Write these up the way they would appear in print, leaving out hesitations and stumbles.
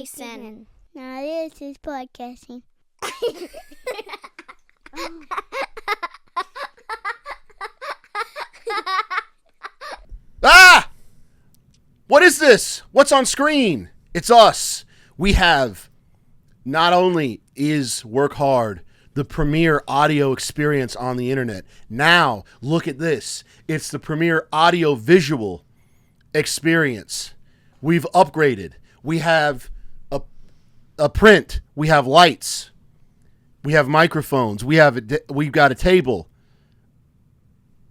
Jason. Now this is podcasting. Ah! What is this? What's on screen? It's us. We have, not only is Work Hard the premier audio experience on the internet, now look at this. It's the premier audio visual experience. We've upgraded. We have a print. We have lights. We have microphones. We've got a table.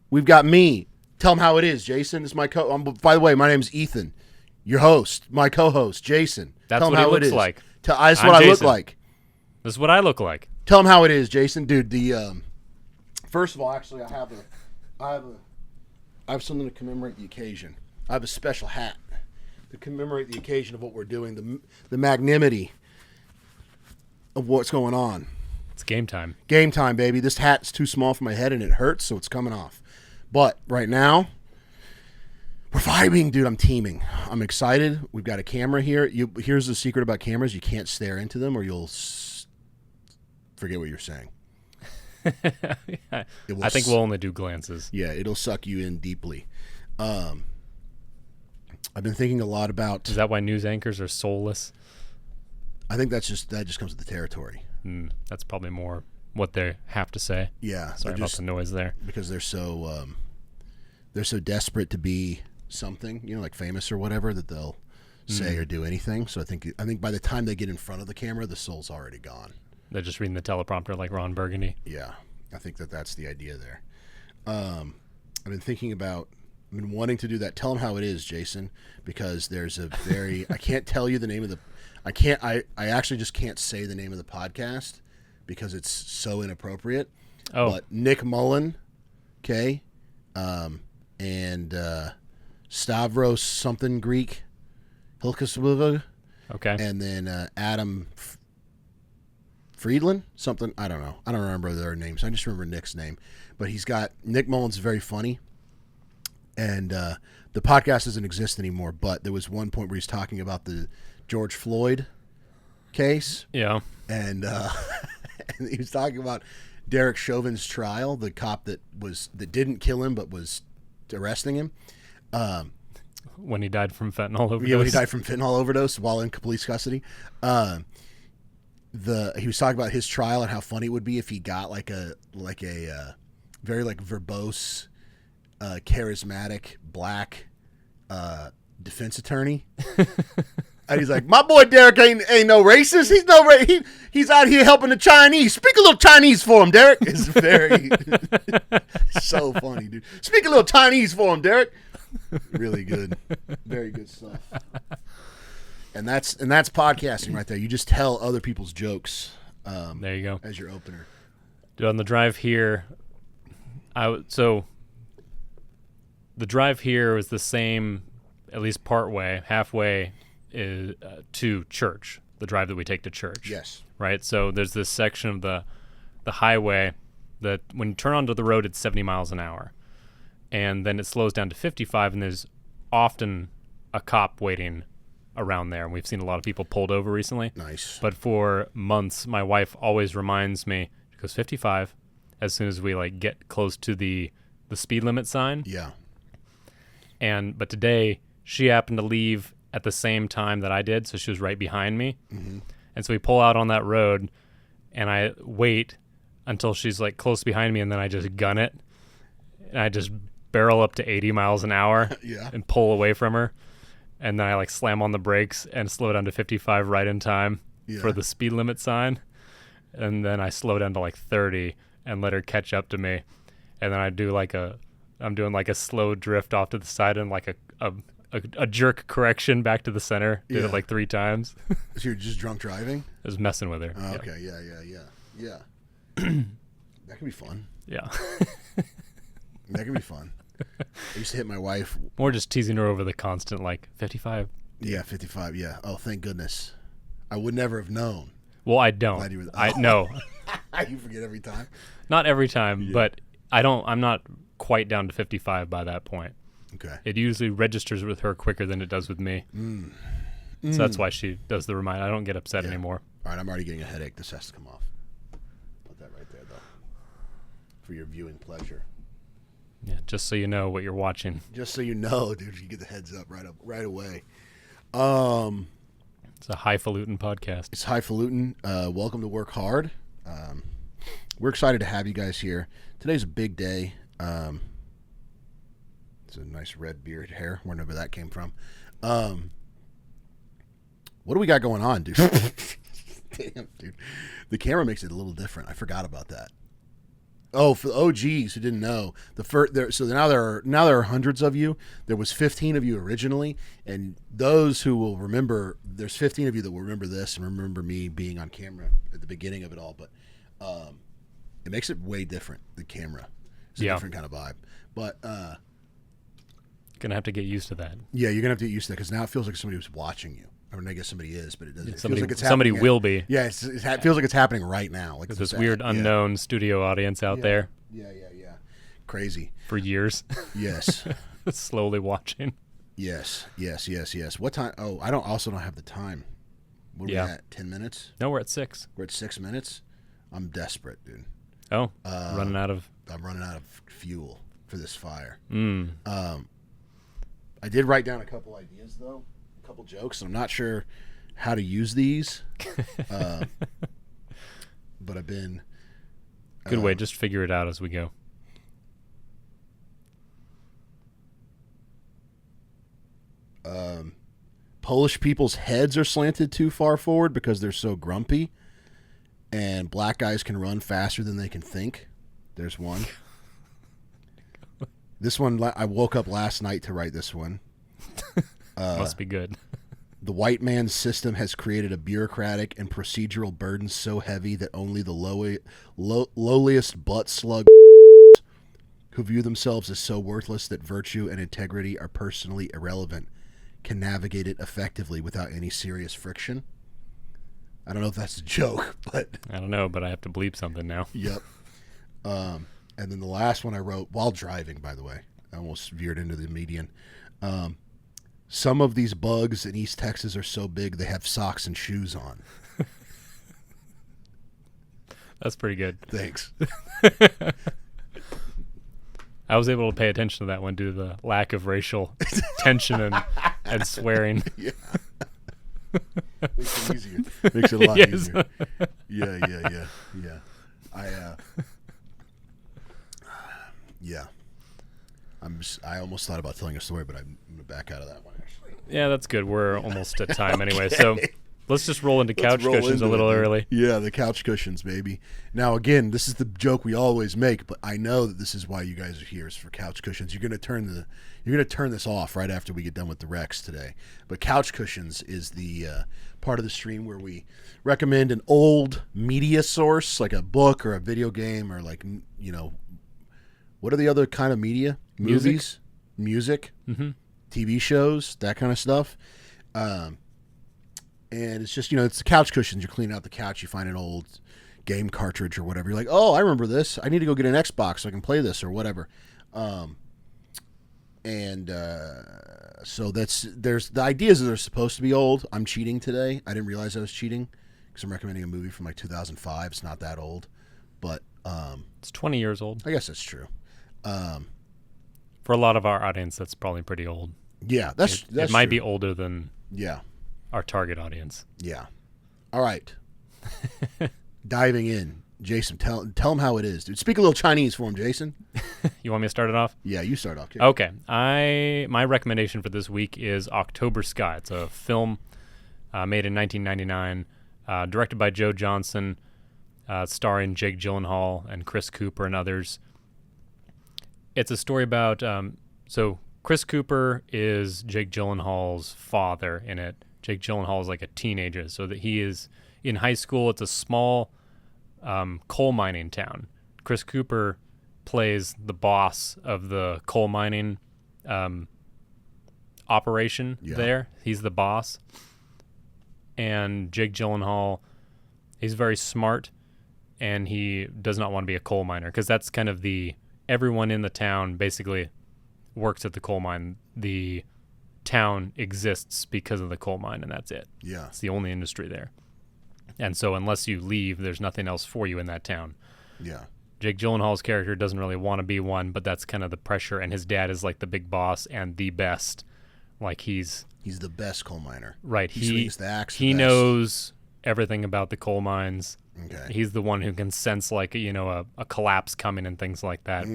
We've got me. Tell them how it is, Jason. It's my by the way, my name's Ethan, your host. My co-host, Jason. That's Tell what how he looks it is. like. That's what I look like. This is what I look like. Tell them how it is, Jason. Dude, first of all, actually, I have something to commemorate the occasion. I have a special hat to commemorate the occasion of what we're doing, the magnanimity of what's going on. It's game time. Game time, baby. This hat's too small for my head and it hurts, so it's coming off. But right now, we're vibing, dude. I'm teaming. I'm excited. We've got a camera here. Here's the secret about cameras. You can't stare into them or you'll forget what you're saying. I think we'll only do glances. Yeah, it'll suck you in deeply. I've been thinking a lot about... Is that why news anchors are soulless? I think that just comes with the territory. That's probably more what they have to say. Yeah. Sorry about the noise there. Because they're so desperate to be something, like famous or whatever, that they'll say or do anything. So I think by the time they get in front of the camera, the soul's already gone. They're just reading the teleprompter like Ron Burgundy. Yeah, I think that's the idea there. I've been wanting to do that. Tell them how it is, Jason, because there's a very I can't tell you the name of the I actually just can't say the name of the podcast because it's so inappropriate. Oh. But Nick Mullen, okay, and Stavros something Greek, Hilkaswuva, okay, and then Adam Friedland, something, I don't know. I don't remember their names. I just remember Nick's name. But Nick Mullen's very funny. And the podcast doesn't exist anymore, but there was one point where he's talking about the George Floyd case. Yeah. And, and he was talking about Derek Chauvin's trial, the cop that didn't kill him but was arresting him. When he died from fentanyl overdose. Yeah, when he died from fentanyl overdose while in police custody. He was talking about his trial and how funny it would be if he got like a very verbose, charismatic black defense attorney. And he's like, my boy Derek ain't no racist. He's out here helping the Chinese. Speak a little Chinese for him, Derek. It's very so funny, dude. Speak a little Chinese for him, Derek. Really good, very good stuff. And that's podcasting right there. You just tell other people's jokes. There you go. As your opener. Dude, on the drive here, the drive here was the same, at least halfway, to church. The drive that we take to church. Yes. Right. So there's this section of the highway that when you turn onto the road, it's 70 miles an hour, and then it slows down to 55, and there's often a cop waiting around there, and we've seen a lot of people pulled over recently. Nice. But for months, my wife always reminds me, she goes 55 as soon as we get close to the speed limit sign. Yeah. But today she happened to leave at the same time that I did, so she was right behind me. Mm-hmm. And so we pull out on that road, and I wait until she's close behind me, and then I just gun it, and I just barrel up to 80 miles an hour yeah. and pull away from her. And then I slam on the brakes and slow down to 55 right in time for the speed limit sign. And then I slow down to 30 and let her catch up to me. And then I'm doing a slow drift off to the side and a jerk correction back to the center. Did it 3 times. So you're just drunk driving? I was messing with her. Oh, okay, yeah. That could be fun. Yeah. That could be fun. I used to hit my wife. More just teasing her over the constant 55. Yeah, 55. Yeah. Oh, thank goodness. I would never have known. Well, I don't. No. You forget every time. Not every time, but I'm not quite down to 55 by that point. Okay. It usually registers with her quicker than it does with me. So that's why she does the reminder. I don't get upset anymore. All right, I'm already getting a headache. This has to come off. Put that right there, though, for your viewing pleasure. Yeah, just so you know what you're watching. Just so you know, dude, you get the heads up right away. It's a highfalutin podcast. It's highfalutin. Welcome to Work Hard. We're excited to have you guys here. Today's a big day. It's a nice red beard hair, wherever that came from. What do we got going on, dude? Damn, dude. The camera makes it a little different. I forgot about that. Oh, for the OGs who didn't know, so now there are hundreds of you. There was 15 of you originally, and those who will remember, there's 15 of you that will remember this and remember me being on camera at the beginning of it all. But it makes it way different. The camera, it's a different kind of vibe. But gonna have to get used to that. Yeah, you're gonna have to get used to that because now it feels like somebody was watching you. I mean, I guess somebody is, but it doesn't. Somebody, feels like it's somebody happening will be. Yeah, it feels like it's happening right now. Like there's this weird unknown studio audience out there. Yeah. Crazy. For years. Yes. Slowly watching. Yes. What time? Oh, I don't have the time. What are we at? 10 minutes? No, we're at 6. We're at 6 minutes? I'm desperate, dude. Oh, running out of... I'm running out of fuel for this fire. I did write down a couple ideas, though. A couple jokes. I'm not sure how to use these. But I've been... Good way. Just figure it out as we go. Polish people's heads are slanted too far forward because they're so grumpy, and black guys can run faster than they can think. There's one. This one, I woke up last night to write this one. Must be good. The white man's system has created a bureaucratic and procedural burden so heavy that only the lowliest butt slug who view themselves as so worthless that virtue and integrity are personally irrelevant can navigate it effectively without any serious friction. I don't know if that's a joke, but... I don't know, but I have to bleep something now. Yep. And then the last one I wrote, while driving, by the way. I almost veered into the median. Some of these bugs in East Texas are so big they have socks and shoes on. That's pretty good. Thanks. I was able to pay attention to that one due to the lack of racial tension and swearing. Yeah. Makes it easier. Makes it a lot easier. Yeah. I almost thought about telling a story, but I'm going to back out of that one, actually. Yeah, that's good. We're almost at time anyway, so let's just roll into couch cushions a little early. Yeah, the couch cushions, baby. Now, again, this is the joke we always make, but I know that this is why you guys are here, is for couch cushions. You're going to turn this off right after we get done with the Rex today. But couch cushions is the part of the stream where we recommend an old media source, like a book or a video game, or like, what are the other kind of media? Movies, music, TV shows, that kind of stuff. And it's just, it's the couch cushions. You're cleaning out the couch. You find an old game cartridge or whatever. You're like, oh, I remember this. I need to go get an Xbox so I can play this or whatever. So there's the ideas that they're supposed to be old. I'm cheating today. I didn't realize I was cheating because I'm recommending a movie from like 2005. It's not that old, but it's 20 years old. I guess that's true. For a lot of our audience, that's probably pretty old. Yeah, that's it might true. be older than our target audience. Yeah. All right. Diving in, Jason, tell them how it is, dude. Speak a little Chinese for him, Jason. You want me to start it off? Yeah, you start off. Too. Okay. My recommendation for this week is October Sky. It's a film made in 1999, directed by Joe Johnson, starring Jake Gyllenhaal and Chris Cooper and others. It's a story about so Chris Cooper is Jake Gyllenhaal's father in it. Jake Gyllenhaal is like a teenager, so that he is in high school. It's a small coal mining town. Chris Cooper plays the boss of the coal mining operation there. He's the boss. And Jake Gyllenhaal, he's very smart, and he does not want to be a coal miner because that's kind of everyone in the town basically works at the coal mine. The town exists because of the coal mine, and that's it. Yeah. It's the only industry there. And so unless you leave, there's nothing else for you in that town. Yeah. Jake Gyllenhaal's character doesn't really want to be one, but that's kind of the pressure, and his dad is like the big boss and the best. Like he's the best coal miner. Right. He swings the axe. He knows everything about the coal mines. Okay. He's the one who can sense like a collapse coming and things like that.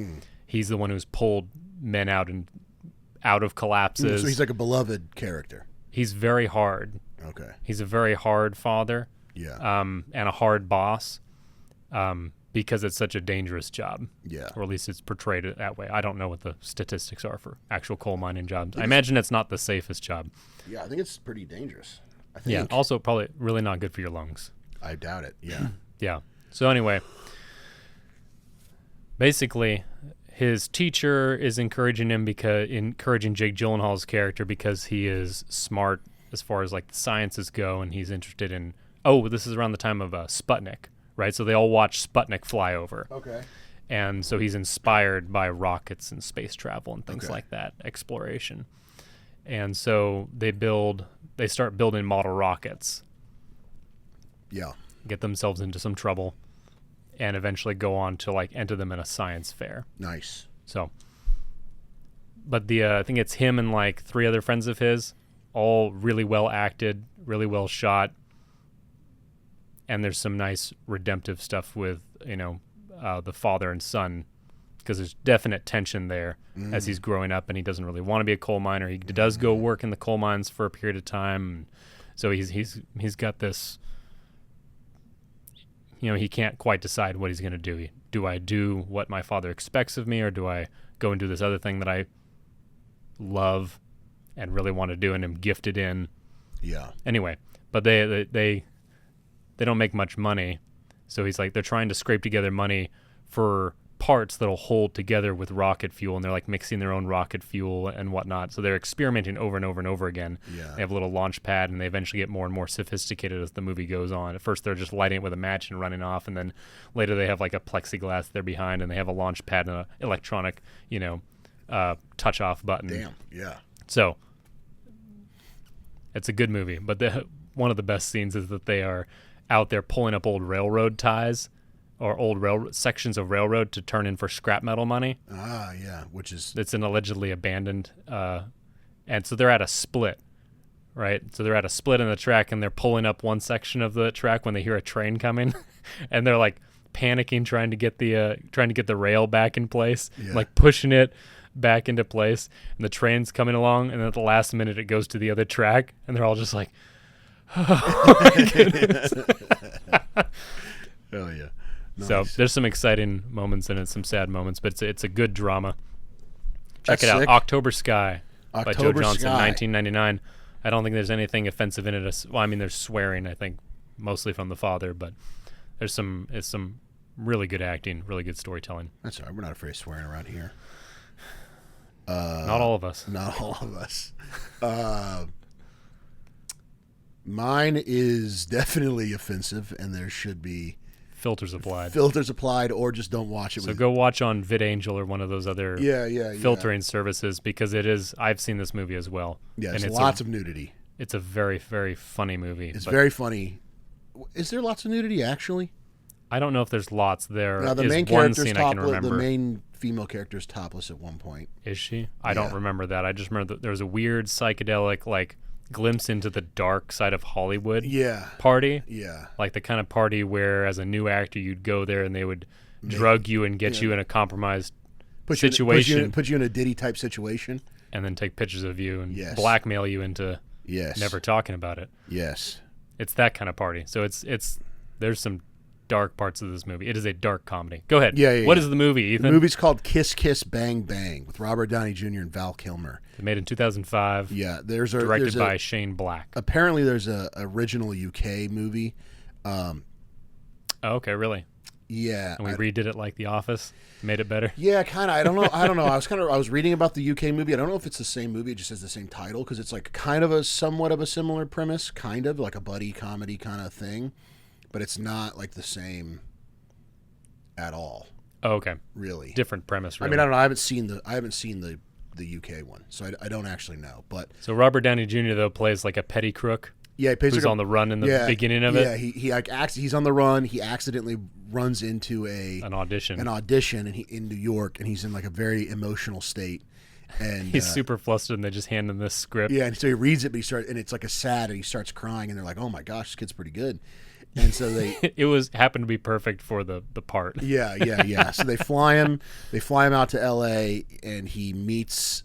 He's the one who's pulled men out of collapses. So he's like a beloved character. He's very hard. Okay. He's a very hard father. Yeah. And a hard boss. Because it's such a dangerous job. Yeah. Or at least it's portrayed that way. I don't know what the statistics are for actual coal mining jobs. I imagine it's not the safest job. Yeah, I think it's pretty dangerous. I think. Yeah. Also, probably really not good for your lungs. I doubt it. Yeah. Yeah. So anyway, basically, his teacher is encouraging Jake Gyllenhaal's character because he is smart as far as like the sciences go, and he's interested in. Oh, this is around the time of Sputnik, right? So they all watch Sputnik fly over. Okay. And so he's inspired by rockets and space travel and things Okay. like that, exploration. And so they start building model rockets. Yeah. Get themselves into some trouble, and eventually go on to like enter them in a science fair. Nice. So, but I think it's him and like 3 other friends of his, all really well acted, really well shot, and there's some nice redemptive stuff with the father and son, because there's definite tension there as he's growing up, and he doesn't really want to be a coal miner. He does go work in the coal mines for a period of time, so he's got this. He can't quite decide what he's going to do. Do I do what my father expects of me, or do I go and do this other thing that I love and really want to do and am gifted in? Yeah. Anyway, but they don't make much money, so he's like, they're trying to scrape together money for parts that'll hold together with rocket fuel, and they're like mixing their own rocket fuel and whatnot. So they're experimenting over and over and over again. Yeah. They have a little launch pad, and they eventually get more and more sophisticated as the movie goes on. At first, they're just lighting it with a match and running off, and then later they have like a plexiglass there behind, and they have a launch pad and an electronic, touch-off button. Damn. Yeah. So it's a good movie, but one of the best scenes is that they are out there pulling up old railroad ties or old railroad sections of railroad to turn in for scrap metal money. Ah, yeah, which is... It's an allegedly abandoned, and so they're at a split, right? So they're at a split in the track, and they're pulling up one section of the track when they hear a train coming, and they're like panicking, trying to get the rail back in place, like pushing it back into place, and the train's coming along, and at the last minute it goes to the other track, and they're all just like, oh my goodness. Hell yeah. Nice. So there's some exciting moments in it, some sad moments, but it's a good drama. Check That's it out. sick. October Sky by Joe October Johnson, Sky. 1999. I don't think there's anything offensive in it. Well, I mean, there's swearing, I think, mostly from the father, but there's some really good acting, really good storytelling. That's all right. We're not afraid of swearing around here. Not all of us. Not all of us. Mine is definitely offensive, and there should be Filters applied. filters applied, or just don't watch it. So go watch on VidAngel or one of those other filtering services, because it is. I've seen this movie as well. Yeah, and it's lots of nudity. It's a very, very funny movie. It's very funny. Is there lots of nudity, actually? I don't know if there's lots. There No, the is main one character's scene I can topless. remember. The main female character's topless at one point. Is she? I don't remember that. I just remember that there was a weird psychedelic like glimpse into the dark side of Hollywood party. Yeah. Like the kind of party where as a new actor you'd go there and they would drug you and get you in a compromised situation. Put you in a Diddy type situation. And then take pictures of you and Yes. blackmail you into never talking about it. Yes. It's that kind of party. So it's there's some dark parts of this movie. It is a dark comedy. Go ahead. What is the movie, Ethan? The movie's called Kiss Kiss Bang Bang with Robert Downey Jr. and Val Kilmer. It made in 2005. Yeah, directed by Shane Black. Apparently, there's a original UK movie. Oh, okay, really? Yeah. And we redid it like The Office, made it better. Yeah, kind of. I don't know. I was reading about the UK movie. I don't know if it's the same movie. It just has the same title because it's like kind of somewhat of a similar premise, kind of like a buddy comedy kind of thing, but it's not like the same at all. Oh, okay. Really. Different premise. Really. I mean, I don't know. I haven't seen the the UK one, so I don't actually know. But So Robert Downey Jr. though plays like a petty crook yeah, he plays who's like on the run in the beginning of yeah, it. he like he's on the run. He accidentally runs into An audition. and in New York, and he's in like a very emotional state. And He's super flustered, and they just hand him this script. yeah, and so he reads it, but and it's like a sad, and he starts crying, and they're like, "Oh my gosh, this kid's pretty good." And so It happened to be perfect for the part. yeah. So they fly him out to L.A. and he meets.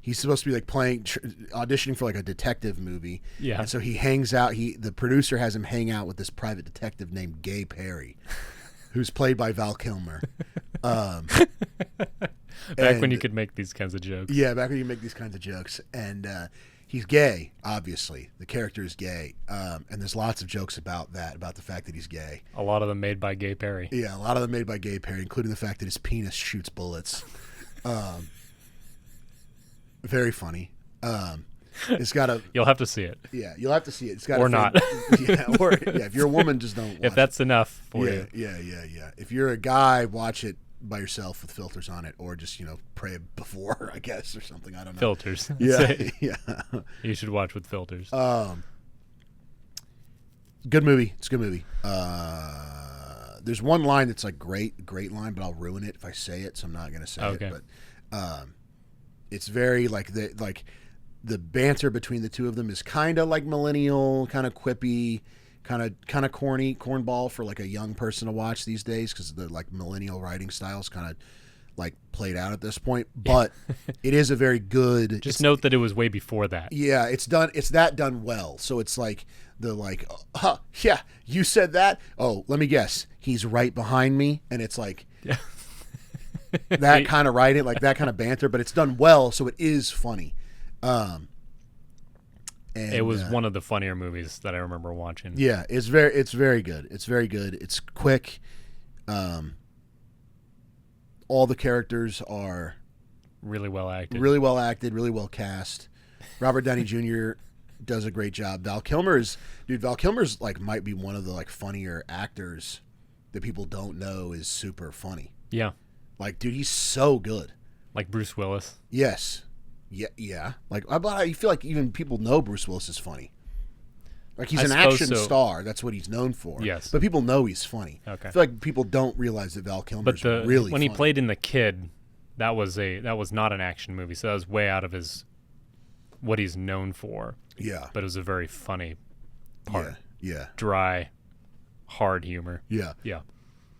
He's supposed to be like auditioning for like a detective movie. Yeah. And so he hangs out. The producer has him hang out with this private detective named Gay Perry, who's played by Val Kilmer. Back when you could make these kinds of jokes. Yeah, back when you make these kinds of jokes. And he's gay, obviously. The character is gay. And there's lots of jokes about that, about the fact that he's gay. A lot of them made by Gay Perry. Yeah, a lot of them made by Gay Perry, including the fact that his penis shoots bullets. Very funny. It's got a. You'll have to see it. Yeah, you'll have to see it. It's got or a not. If you're a woman, just don't. Watch if that's enough for it. you. Yeah. If you're a guy, watch it by yourself with filters on it, or just pray before, I guess, or something. I don't know. Filters. Yeah. You should watch with filters. Good movie. It's a good movie. There's one line that's like great line, but I'll ruin it if I say it, so I'm not gonna say it. But it's very like the banter between the two of them is kind of like millennial, kind of quippy, kind of corny, cornball for like a young person to watch these days because the like millennial writing styles kind of like played out at this point. But it is a very good. Just note that it was way before that. Yeah, it's done. It's done well. So it's like yeah, you said that. Oh, let me guess. He's right behind me, and it's like. Yeah. That kind of writing, like that kind of banter, but it's done well, so it is funny. And it was one of the funnier movies that I remember watching. Yeah, it's very good. It's very good. It's quick. All the characters are really well acted, really well cast. Robert Downey Jr. does a great job. Val Kilmer's like might be one of the like funnier actors that people don't know is super funny. Yeah. Like, dude, he's so good. Like Bruce Willis. Yes. Yeah. Like, I feel like even people know Bruce Willis is funny. Like, he's an action star. That's what he's known for. Yes. But people know he's funny. Okay. I feel like people don't realize that Val Kilmer's really when funny. he played in The Kid, that was not an action movie, so that was way out of what he's known for. Yeah. But it was a very funny part. Yeah. Dry, hard humor. Yeah. Yeah.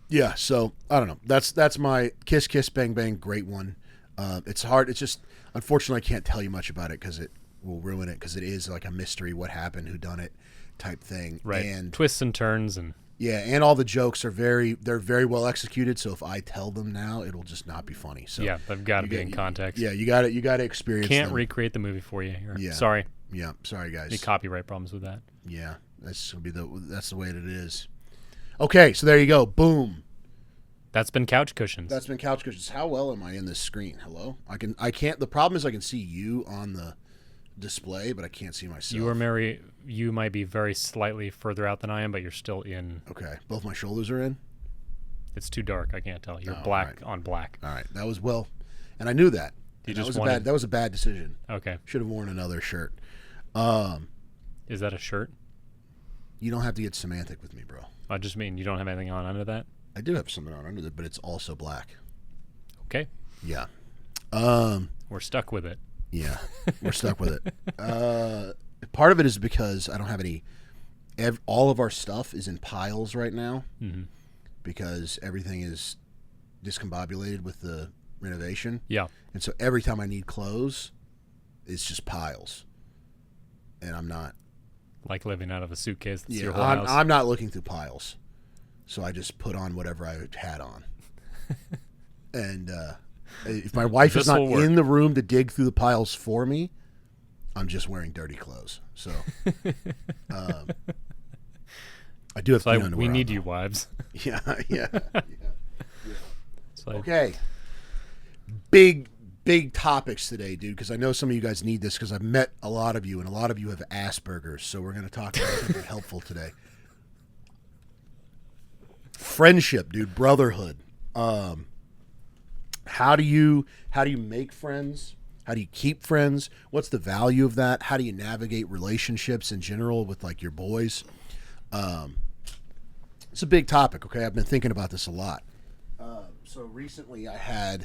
Yeah, so I don't know. That's my Kiss Kiss Bang Bang, great one. It's hard. It's just unfortunately I can't tell you much about it because it will ruin it because it is like a mystery, what happened, who done it, type thing. Right. And twists and turns and and all the jokes are very well executed. So if I tell them now, it'll just not be funny. So yeah, they've got to be in context. Yeah, you got to experience. Can't them. recreate the movie for you. Yeah. Sorry. Yeah, sorry guys. Any copyright problems with that? Yeah, that's the way it is. Okay, so there you go. Boom. That's been Couch Cushions. That's been Couch Cushions. How well am I in this screen? Hello? I can't. The problem is I can see you on the display, but I can't see myself. You might be very slightly further out than I am, but you're still in. Okay. Both my shoulders are in? It's too dark. I can't tell. You're black on black. All right. That was and I knew that. That was a bad decision. Okay. Should have worn another shirt. Is that a shirt? You don't have to get semantic with me, bro. I just mean you don't have anything on under that? I do have something on under it, but it's also black. Okay. Yeah. We're stuck with it. Yeah. We're stuck with it. Part of it is because I don't have any. All of our stuff is in piles right now because everything is discombobulated with the renovation. Yeah. And so every time I need clothes, it's just piles. And I'm not. Like living out of a suitcase that's Yeah, your whole house. I'm not looking through piles. So I just put on whatever I had on. And if my wife is not in the room to dig through the piles for me, I'm just wearing dirty clothes. So I do have to underwear. We need you, wives. Yeah. Like, okay. Big topics today, dude, because I know some of you guys need this because I've met a lot of you, and a lot of you have Asperger's, so we're going to talk about something helpful today. Friendship, dude, brotherhood. How do you make friends? How do you keep friends? What's the value of that? How do you navigate relationships in general with like your boys? It's a big topic. Okay, I've been thinking about this a lot. So recently, I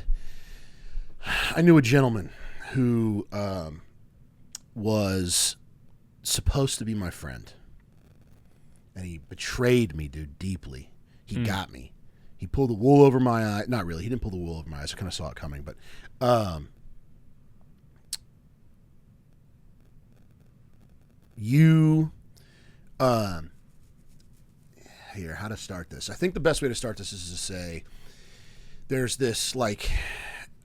knew a gentleman who was supposed to be my friend, and he betrayed me, dude, deeply. He got me. He pulled the wool over my eye. Not really. He didn't pull the wool over my eyes. I kind of saw it coming, but here, how to start this? I think the best way to start this is to say there's this like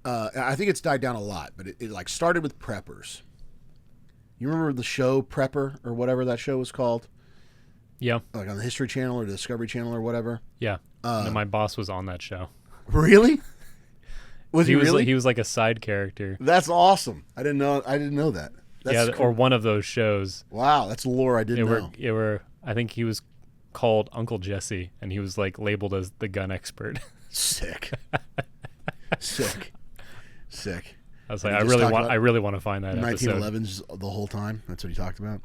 I think it's died down a lot, but it like started with preppers. You remember the show Prepper or whatever that show was called? Yeah. Like on the History Channel or the Discovery Channel or whatever? Yeah. No, my boss was on that show. Really? Was he really? He was like a side character. That's awesome. I didn't know that. That's or one of those shows. Wow, that's lore I didn't know. I think he was called Uncle Jesse, and he was like labeled as the gun expert. Sick. I was like, I really want to find that 1911s the whole time. That's what he talked about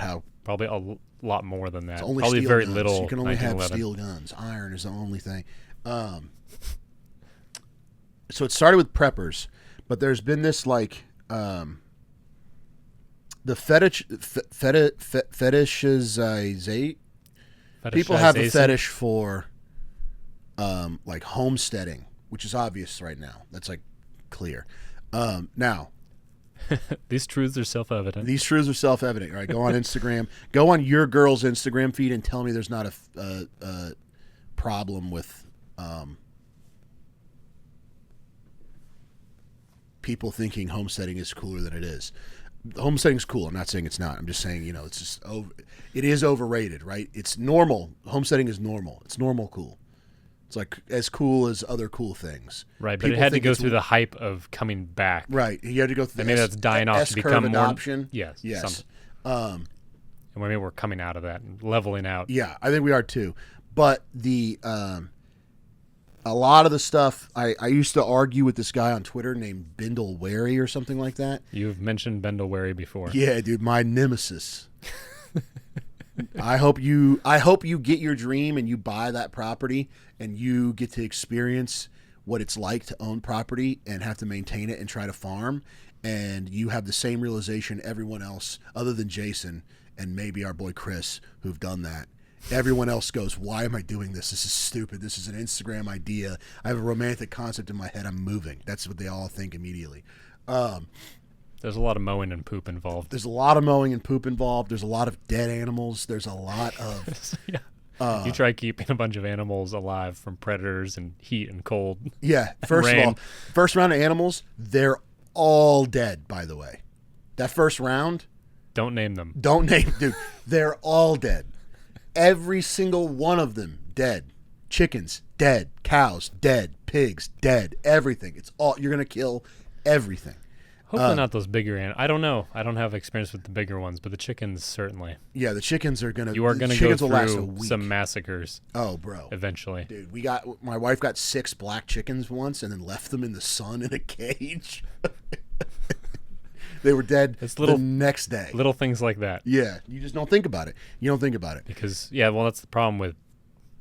how probably a lot more than that. Only probably very guns. little. You can only have steel guns. Iron is the only thing. So it started with preppers, but there's been this like the fetishization. People have a fetish for like homesteading, which is obvious right now. That's like clear. Now, these truths are self-evident. All right, go on Instagram. Go on your girl's Instagram feed and tell me there's not a problem with people thinking homesteading is cooler than it is. Homesteading's cool. I'm not saying it's not. I'm just saying, it's just it is overrated, right? It's normal. Homesteading is normal. It's normal cool. It's like as cool as other cool things. Right, but it had to go through the hype of coming back. Right. You had to go through maybe that's dying off to become more adoption. Yes. Yes. And maybe we're coming out of that and leveling out. Yeah, I think we are too. But the a lot of the stuff I used to argue with this guy on Twitter named Bindle Wary or something like that. You've mentioned Bindle Wary before. Yeah, dude, my nemesis. I hope you get your dream and you buy that property and you get to experience what it's like to own property and have to maintain it and try to farm, and you have the same realization everyone else other than Jason and maybe our boy Chris who've done that. Everyone else goes, why am I doing this? This is stupid. This is an Instagram idea. I have a romantic concept in my head. I'm moving. That's what they all think immediately. There's a lot of mowing and poop involved. There's a lot of mowing and poop involved. There's a lot of dead animals. There's a lot of... yeah. You try keeping a bunch of animals alive from predators and heat and cold. Yeah. First of all, first round of animals, they're all dead, by the way. That first round... Don't name them. Dude. They're all dead. Every single one of them dead. Chickens, dead. Cows, dead. Pigs, dead. Everything. It's all... You're going to kill everything. Hopefully not those bigger animals. I don't know. I don't have experience with the bigger ones, but the chickens certainly. Yeah, the chickens are gonna. You are gonna go through some massacres. Oh, bro! Eventually, dude, my wife got 6 black chickens once, and then left them in the sun in a cage. They were dead the next day. Little things like that. Yeah, you just don't think about it. Because that's the problem with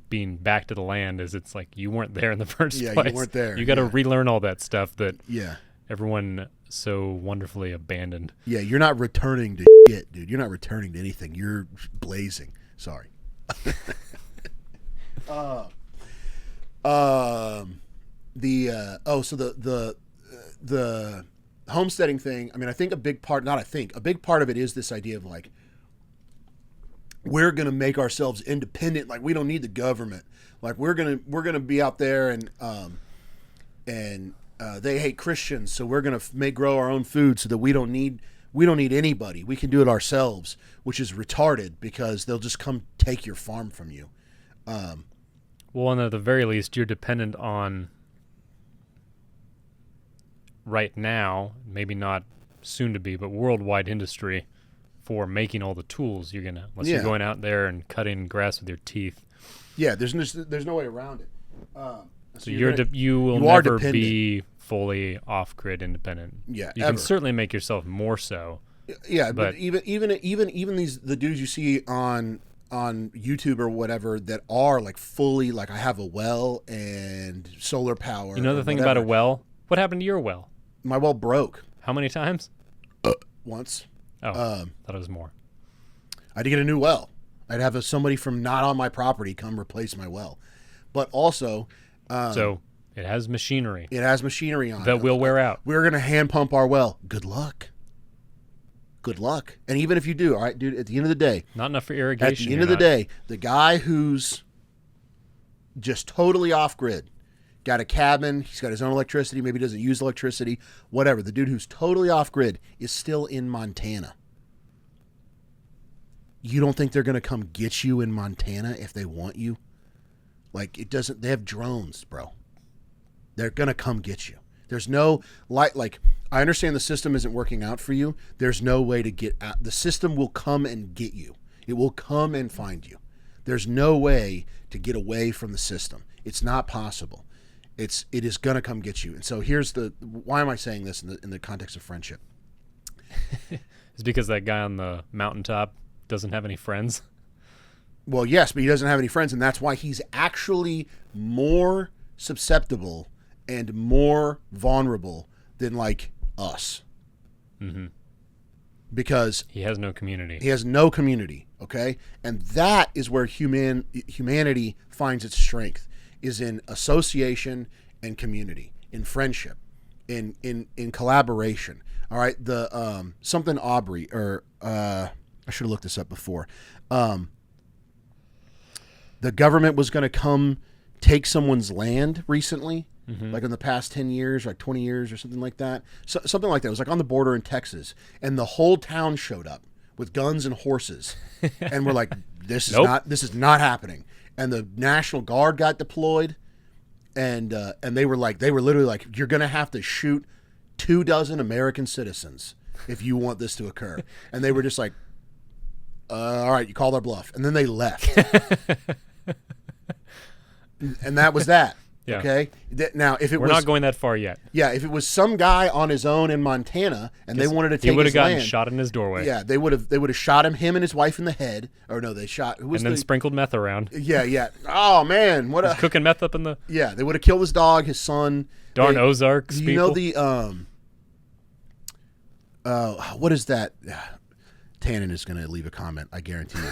being back to the land. Is it's like you weren't there in the first place. Yeah, you weren't there. You got to relearn all that stuff that. Yeah. Everyone so wonderfully abandoned. Yeah, you're not returning to shit, dude. You're not returning to anything. You're blazing. Sorry. The homesteading thing. I mean, I think a big part of it is this idea of like we're gonna make ourselves independent. Like we don't need the government. Like we're gonna be out there and they hate Christians, so we're gonna grow our own food so that we don't need anybody. We can do it ourselves, which is retarded because they'll just come take your farm from you. Well, and at the very least, you're dependent on right now, maybe not soon to be, but worldwide industry for making all the tools you're unless you're going out there and cutting grass with your teeth. Yeah, there's no way around it. So you will you are never dependent. be fully off-grid independent. Yeah, you ever. can certainly make yourself more so. Yeah, but even the dudes you see on YouTube or whatever that are like fully like I have a well and solar power. You know the thing about a well? What happened to your well? My well broke How many times? once. Oh, thought it was more. I had to get a new well. I'd have somebody from not on my property come replace my well. But also, So it has machinery it has machinery on it. that will wear out. We're going to hand pump our well. Good luck. Good luck. And even if you do, all right, dude, at the end of the day, Not enough for irrigation. at the end of the day, the guy who's just totally off grid, got a cabin, he's got his own electricity, maybe doesn't use electricity, whatever. The dude who's totally off grid is still in Montana. You don't think they're going to come get you in Montana if they want you? Like, it doesn't, they have drones, bro. They're going to come get you. There's no, like, I understand the system isn't working out for you. There's no way to get out. The system will come and get you. It will come and find you. There's no way to get away from the system. It's not possible. It is going to come get you. And so here's why am I saying this in the context of friendship? It's because that guy on the mountaintop doesn't have any friends. Well, yes, but he doesn't have any friends, and that's why he's actually more susceptible and more vulnerable than like us. Mm-hmm. Because he has no community. He has no community, okay? And that is where humanity finds its strength, is in association and community, in friendship, in collaboration. All right, something Aubrey, or I should have looked this up before. The government was going to come take someone's land recently, like in the past 10 years, like 20 years or something like that. So, something like that. It was like on the border in Texas, and the whole town showed up with guns and horses, and we're like, this is not happening. And the National Guard got deployed, and they were literally like, you're going to have to shoot 24 American citizens if you want this to occur. And they were just like, all right, you called our bluff. And then they left. And that was that. Yeah. Okay. Now, if We're not going that far yet. Yeah, if it was some guy on his own in Montana and they wanted to take his land, he would have gotten shot in his doorway. Yeah, they would have shot him and his wife in the head. Or no, they shot sprinkled meth around. Yeah. Oh man, cooking meth up in the. Yeah, they would have killed his dog, his son. Darn Ozarks. You know the what is that? Tannen is going to leave a comment, I guarantee you.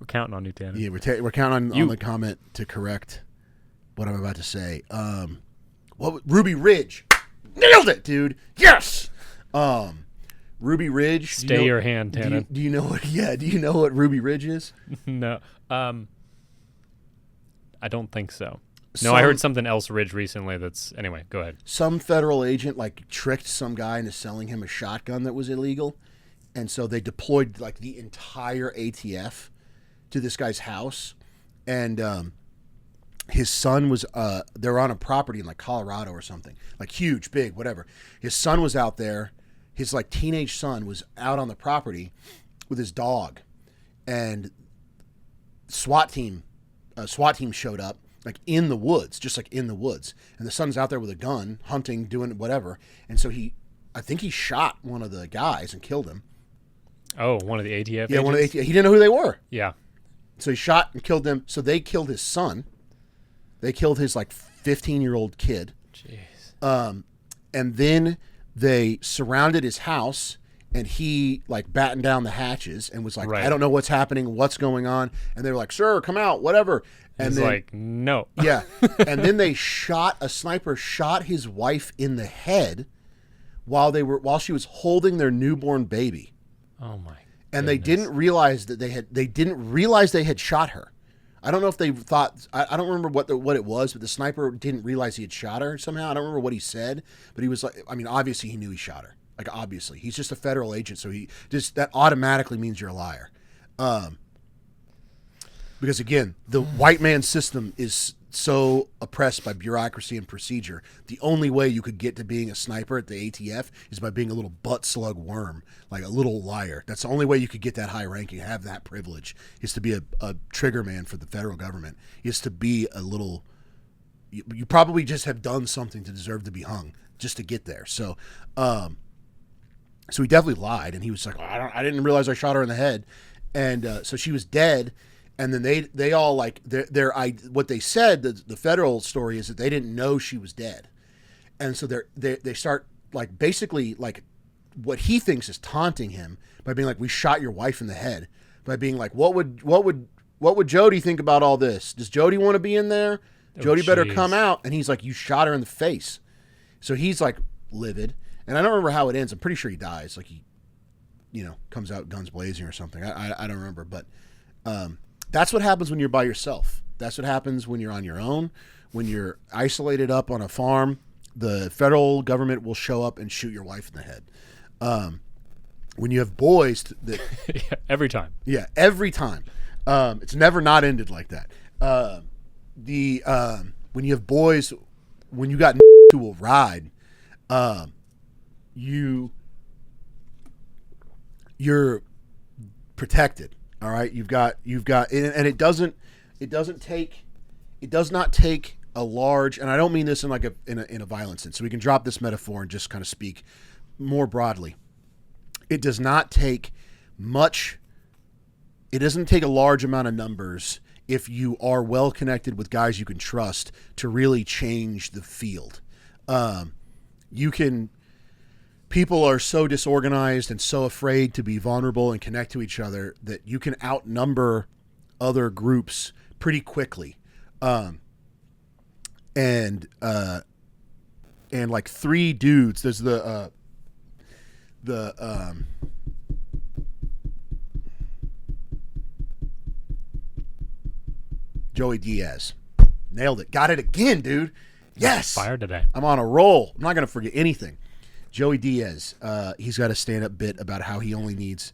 We're counting on you, Tannen. Yeah, we're counting on the comment to correct what I'm about to say. Ruby Ridge, nailed it, dude. Yes. Ruby Ridge. Stay your hand, Tannen. Do you know what? Yeah. Do you know what Ruby Ridge is? No. I don't think so. No, I heard something else Ridge recently anyway, go ahead. Some federal agent like tricked some guy into selling him a shotgun that was illegal. And so they deployed like the entire ATF to this guy's house. And his son was, they were on a property in like Colorado or something, like huge, big, whatever. His son was out there. His like teenage son was out on the property with his dog. And SWAT team showed up like in the woods, just like in the woods. And the son's out there with a gun, hunting, doing whatever. And so I think he shot one of the guys and killed him. Oh, one of the ATF agents? Yeah, one of the ATF. He didn't know who they were. Yeah. So he shot and killed them. So they killed his son. They killed his like 15-year-old kid. Jeez. And then they surrounded his house, and he like battened down the hatches and was like, right. I don't know what's happening, what's going on. And they were like, sir, come out, whatever. And He's then, like, no. Yeah. And then a sniper shot his wife in the head while she was holding their newborn baby. Oh my! And they didn't realize that they had shot her. I don't know if they thought. I don't remember what it was, but the sniper didn't realize he had shot her somehow. I don't remember what he said, but he was like, I mean, obviously he knew he shot her. Like obviously, he's just a federal agent, so that automatically means you're a liar. Because again, the white man system is so oppressed by bureaucracy and procedure. The only way you could get to being a sniper at the ATF is by being a little butt slug worm, like a little liar. That's the only way you could get that high ranking, have that privilege, is to be a trigger man for the federal government, is to be a little, you probably just have done something to deserve to be hung just to get there. So he definitely lied, and he was like, I didn't realize I shot her in the head. And so she was dead. And then they all like what they said, the federal story is that they didn't know she was dead. And so they start like basically like what he thinks is taunting him by being like, we shot your wife in the head, by being like, what would Jody think about all this? Does Jody want to be in there? Jody better come out. And he's like, you shot her in the face. So he's like livid. And I don't remember how it ends. I'm pretty sure he dies. Like he, comes out guns blazing or something. I don't remember. But that's what happens when you're by yourself. That's what happens when you're on your own. When you're isolated up on a farm, the federal government will show up and shoot your wife in the head. When you have boys every time. Yeah, every time. It's never not ended like that. When you have boys, when you got who will ride, you're protected. All right, you've got, and it does not take a large, and I don't mean this in like in a violent sense. So we can drop this metaphor and just kind of speak more broadly. It does not take much. It doesn't take a large amount of numbers if you are well connected with guys you can trust to really change the field. People are so disorganized and so afraid to be vulnerable and connect to each other that you can outnumber other groups pretty quickly. And like three dudes, there's Joey Diaz. Nailed it. Got it again, dude. Yes. Fired today. I'm on a roll. I'm not going to forget anything. Joey Diaz, he's got a stand-up bit about how he only needs...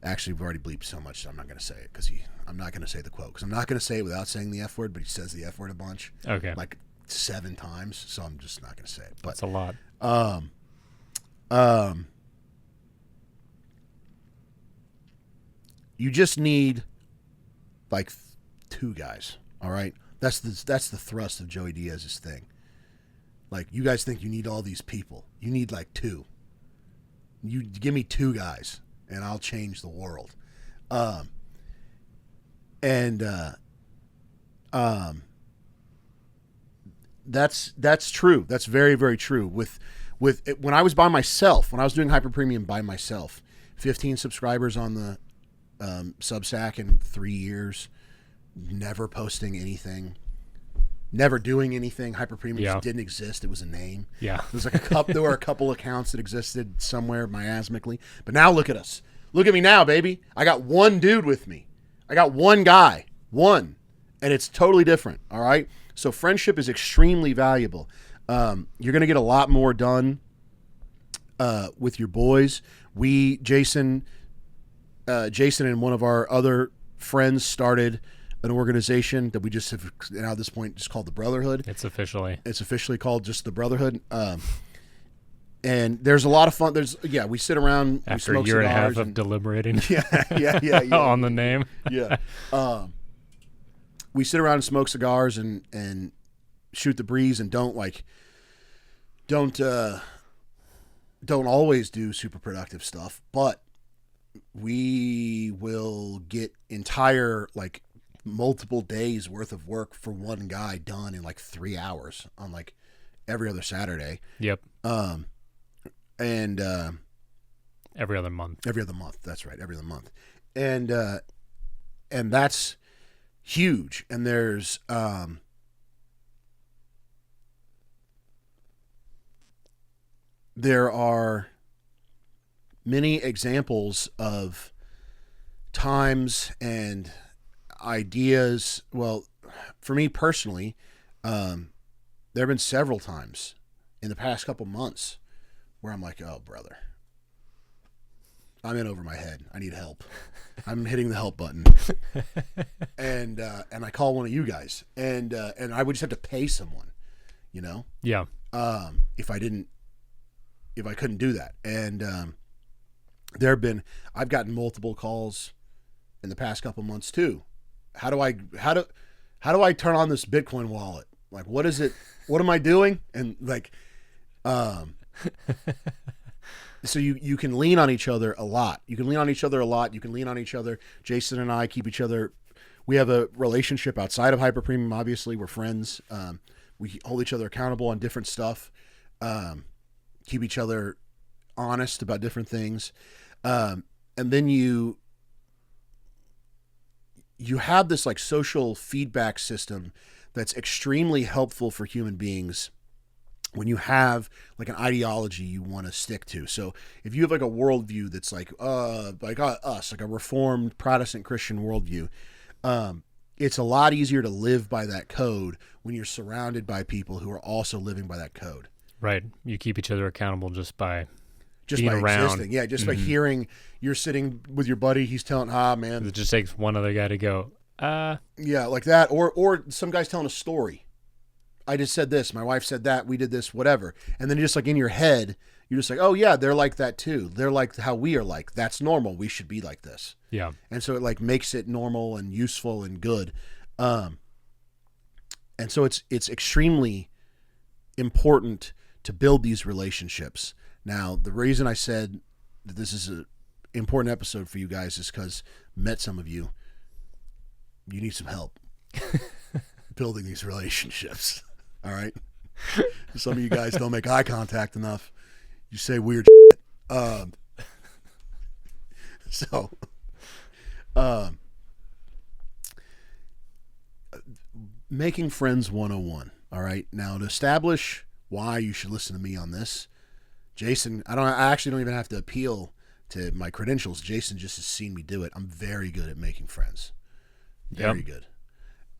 Actually, we've already bleeped so much, so I'm not going to say it because I'm not going to say the quote because I'm not going to say it without saying the F word, but he says the F word a bunch. Okay. Like 7 times, so I'm just not going to say it. But that's a lot. You just need like 2 guys, all right? That's the thrust of Joey Diaz's thing. Like, you guys think you need all these people. You need like 2. You give me 2 guys, and I'll change the world. That's true. That's very, very true. When I was by myself, when I was doing Hyper Premium by myself, 15 subscribers on the Substack in 3 years, never posting anything, never doing anything. Hyper Premium just didn't exist. It was a name. Yeah. It was like there were a couple accounts that existed somewhere miasmically. But now look at us. Look at me now, baby. I got 1 dude with me. I got 1 guy. 1. And it's totally different. All right. So friendship is extremely valuable. You're going to get a lot more done with your boys. Jason and one of our other friends started an organization that we just have now at this point just called the Brotherhood. It's officially called just the Brotherhood. And there's a lot of fun. We sit around after we a smoke year and a half cigars of deliberating. Yeah. On the name. Yeah. We sit around and smoke cigars and shoot the breeze and don't always do super productive stuff, but we will get entire like multiple days worth of work for one guy done in like 3 hours on like every other Saturday. Yep. And every other month. That's right. Every other month. And that's huge. And there's there are many examples of times and ideas. Well, for me personally, there have been several times in the past couple months where I'm like, oh, brother, I'm in over my head. I need help. I'm hitting the help button. And I call one of you guys and I would just have to pay someone, you know? Yeah. If I couldn't do that. And I've gotten multiple calls in the past couple months too. How do I turn on this Bitcoin wallet? Like, what is it? What am I doing? And like, so you can lean on each other a lot. You can lean on each other a lot. You can lean on each other. Jason and I keep each other. We have a relationship outside of Hyper Premium. Obviously, we're friends. We hold each other accountable on different stuff. Keep each other honest about different things. And then you have this like social feedback system that's extremely helpful for human beings when you have like an ideology you want to stick to. So if you have like a worldview that's like us, like a Reformed Protestant Christian worldview, it's a lot easier to live by that code when you're surrounded by people who are also living by that code. Right. You keep each other accountable just by being around. Existing. Yeah, just by hearing, you're sitting with your buddy, he's telling, man. It just takes one other guy to go, Yeah, like that. Or some guy's telling a story. I just said this, my wife said that, we did this, whatever. And then just like in your head, you're just like, oh yeah, they're like that too. They're like how we are like. That's normal. We should be like this. Yeah. And so it like makes it normal and useful and good. And so it's extremely important to build these relationships. Now, the reason I said that this is an important episode for you guys is because met some of you. You need some help building these relationships. All right. Some of you guys don't make eye contact enough. You say weird shit. Making friends 101. All right. Now, to establish why you should listen to me on this, Jason, I actually don't even have to appeal to my credentials. Jason just has seen me do it. I'm very good at making friends. Very good.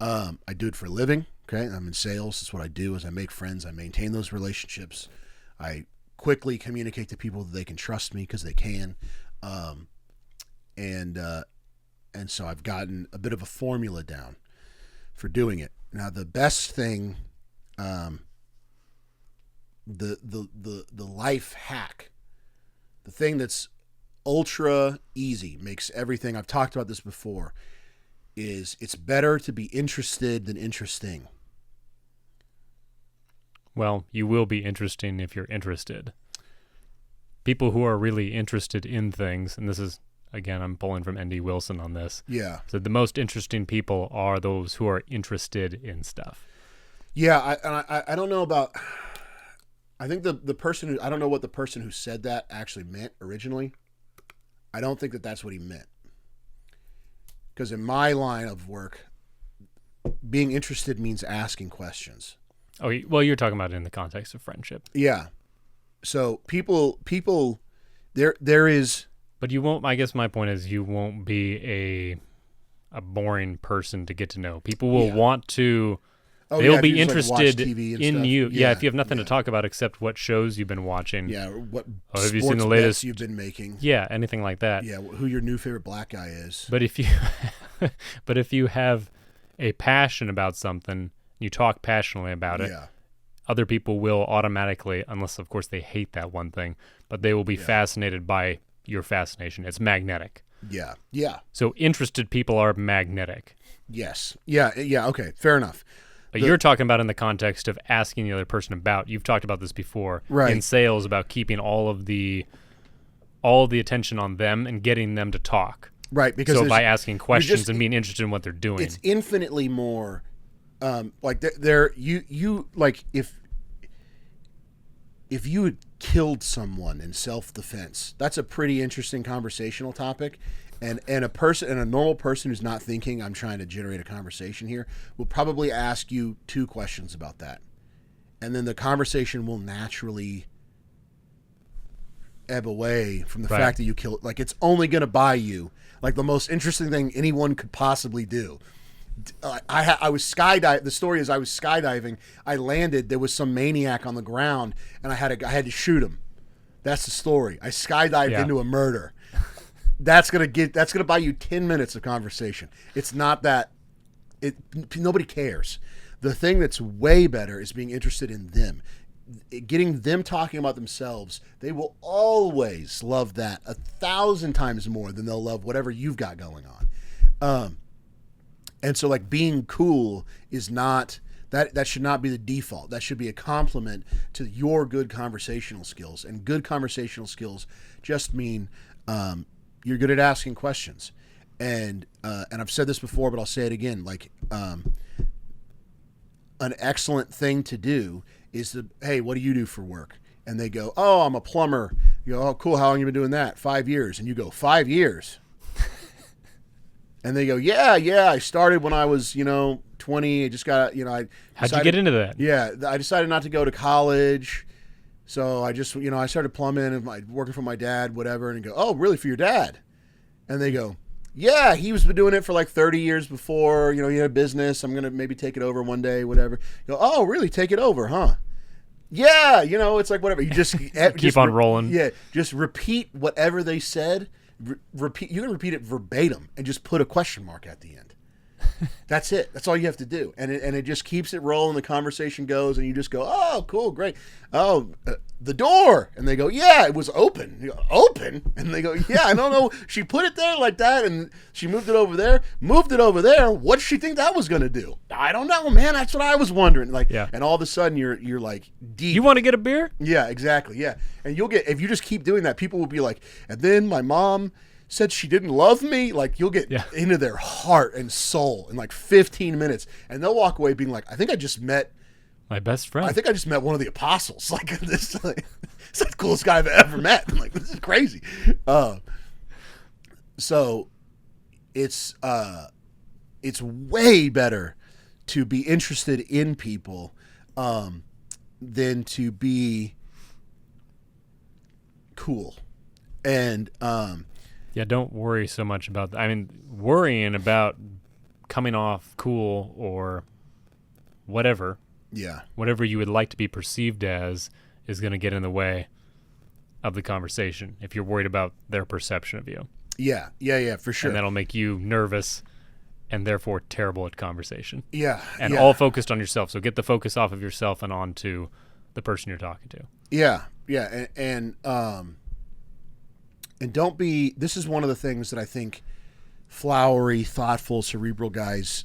I do it for a living. Okay. I'm in sales. That's what I do is I make friends. I maintain those relationships. I quickly communicate to people that they can trust me because they can. And so I've gotten a bit of a formula down for doing it. Now, the best thing, the life hack, the thing that's ultra easy, makes everything, I've talked about this before, is it's better to be interested than interesting. Well, you will be interesting if you're interested. People who are really interested in things, and this is, again, I'm pulling from N.D. Wilson on this. Yeah. So the most interesting people are those who are interested in stuff. Yeah, I don't know about... I think the person who... I don't know what the person who said that actually meant originally. I don't think that that's what he meant. Because in my line of work, being interested means asking questions. Oh, well, you're talking about it in the context of friendship. Yeah. So people, there is... But you won't, I guess my point is you won't be a boring person to get to know. People will want to... They'll be interested in stuff. you. Yeah, if you have nothing to talk about except what shows you've been watching. Yeah, what have you sports seen the latest bets you've been making. Yeah, anything like that. Yeah, who your new favorite black guy is. But if you have a passion about something, you talk passionately about it, other people will automatically, unless of course they hate that one thing, but they will be fascinated by your fascination. It's magnetic. Yeah. Yeah. So interested people are magnetic. Yes. Yeah. Yeah. Okay. Fair enough. But you're talking about in the context of asking the other person about. You've talked about this before in sales about keeping all the attention on them and getting them to talk. Right, because so by asking questions and being interested in what they're doing, it's infinitely more. Like you like if you had killed someone in self-defense, that's a pretty interesting conversational topic. And a normal person who's not thinking, I'm trying to generate a conversation here, will probably ask you 2 questions about that. And then the conversation will naturally ebb away from the fact that you killed. Like, it's only going to buy you, like, the most interesting thing anyone could possibly do. I was skydiving. The story is I was skydiving. I landed. There was some maniac on the ground, and I had to shoot him. That's the story. I skydived into a murder. That's gonna buy you 10 minutes of conversation. It's not that nobody cares. The thing that's way better is being interested in them, getting them talking about themselves. They will always love that 1,000 times more than they'll love whatever you've got going on. And so, like, being cool is not That should not be the default. That should be a compliment to your good conversational skills. And good conversational skills just mean you're good at asking questions. And I've said this before, but I'll say it again. Like an excellent thing to do is hey, what do you do for work? And they go, oh, I'm a plumber. You go, oh, cool. How long have you been doing that? 5 years. And you go, 5 years. And they go, yeah, I started when I was, 20. I just got, How'd you get into that? Yeah, I decided not to go to college. So I just, I started plumbing and working for my dad, whatever. And you go, oh, really, for your dad? And they go, yeah, he was doing it for like 30 years before, he had a business. I'm going to maybe take it over one day, whatever. You go, oh, really, take it over, huh? Yeah, it's like whatever. You just keep on rolling. Yeah, just repeat whatever they said. Repeat. You can repeat it verbatim and just put a question mark at the end. That's it. That's all you have to do, and it just keeps it rolling. The conversation goes, and you just go, "Oh, cool, great. Oh, the door," and they go, "Yeah, it was open." You go, "Open?" And they go, "Yeah, I don't know. She put it there like that, and she moved it over there. What did she think that was going to do? I don't know, man. That's what I was wondering." Like, yeah. And all of a sudden, you're like deep. You want to get a beer? Yeah, exactly. Yeah, and you'll get if you just keep doing that, people will be like, and then my mom said she didn't love me. Like, you'll get into their heart and soul in like 15 minutes, and they'll walk away being like, I think I just met my best friend. I think I just met one of the apostles. Like, this is like the coolest guy I've ever met. I'm like, this is crazy. So it's way better to be interested in people than to be cool. And yeah, don't worry so much about that. I mean, worrying about coming off cool or whatever, whatever you would like to be perceived as, is going to get in the way of the conversation if you're worried about their perception of you. Yeah, for sure. And that'll make you nervous and therefore terrible at conversation. Yeah. And all focused on yourself. So get the focus off of yourself and onto the person you're talking to. Yeah. And don't be, this is one of the things that I think flowery, thoughtful, cerebral guys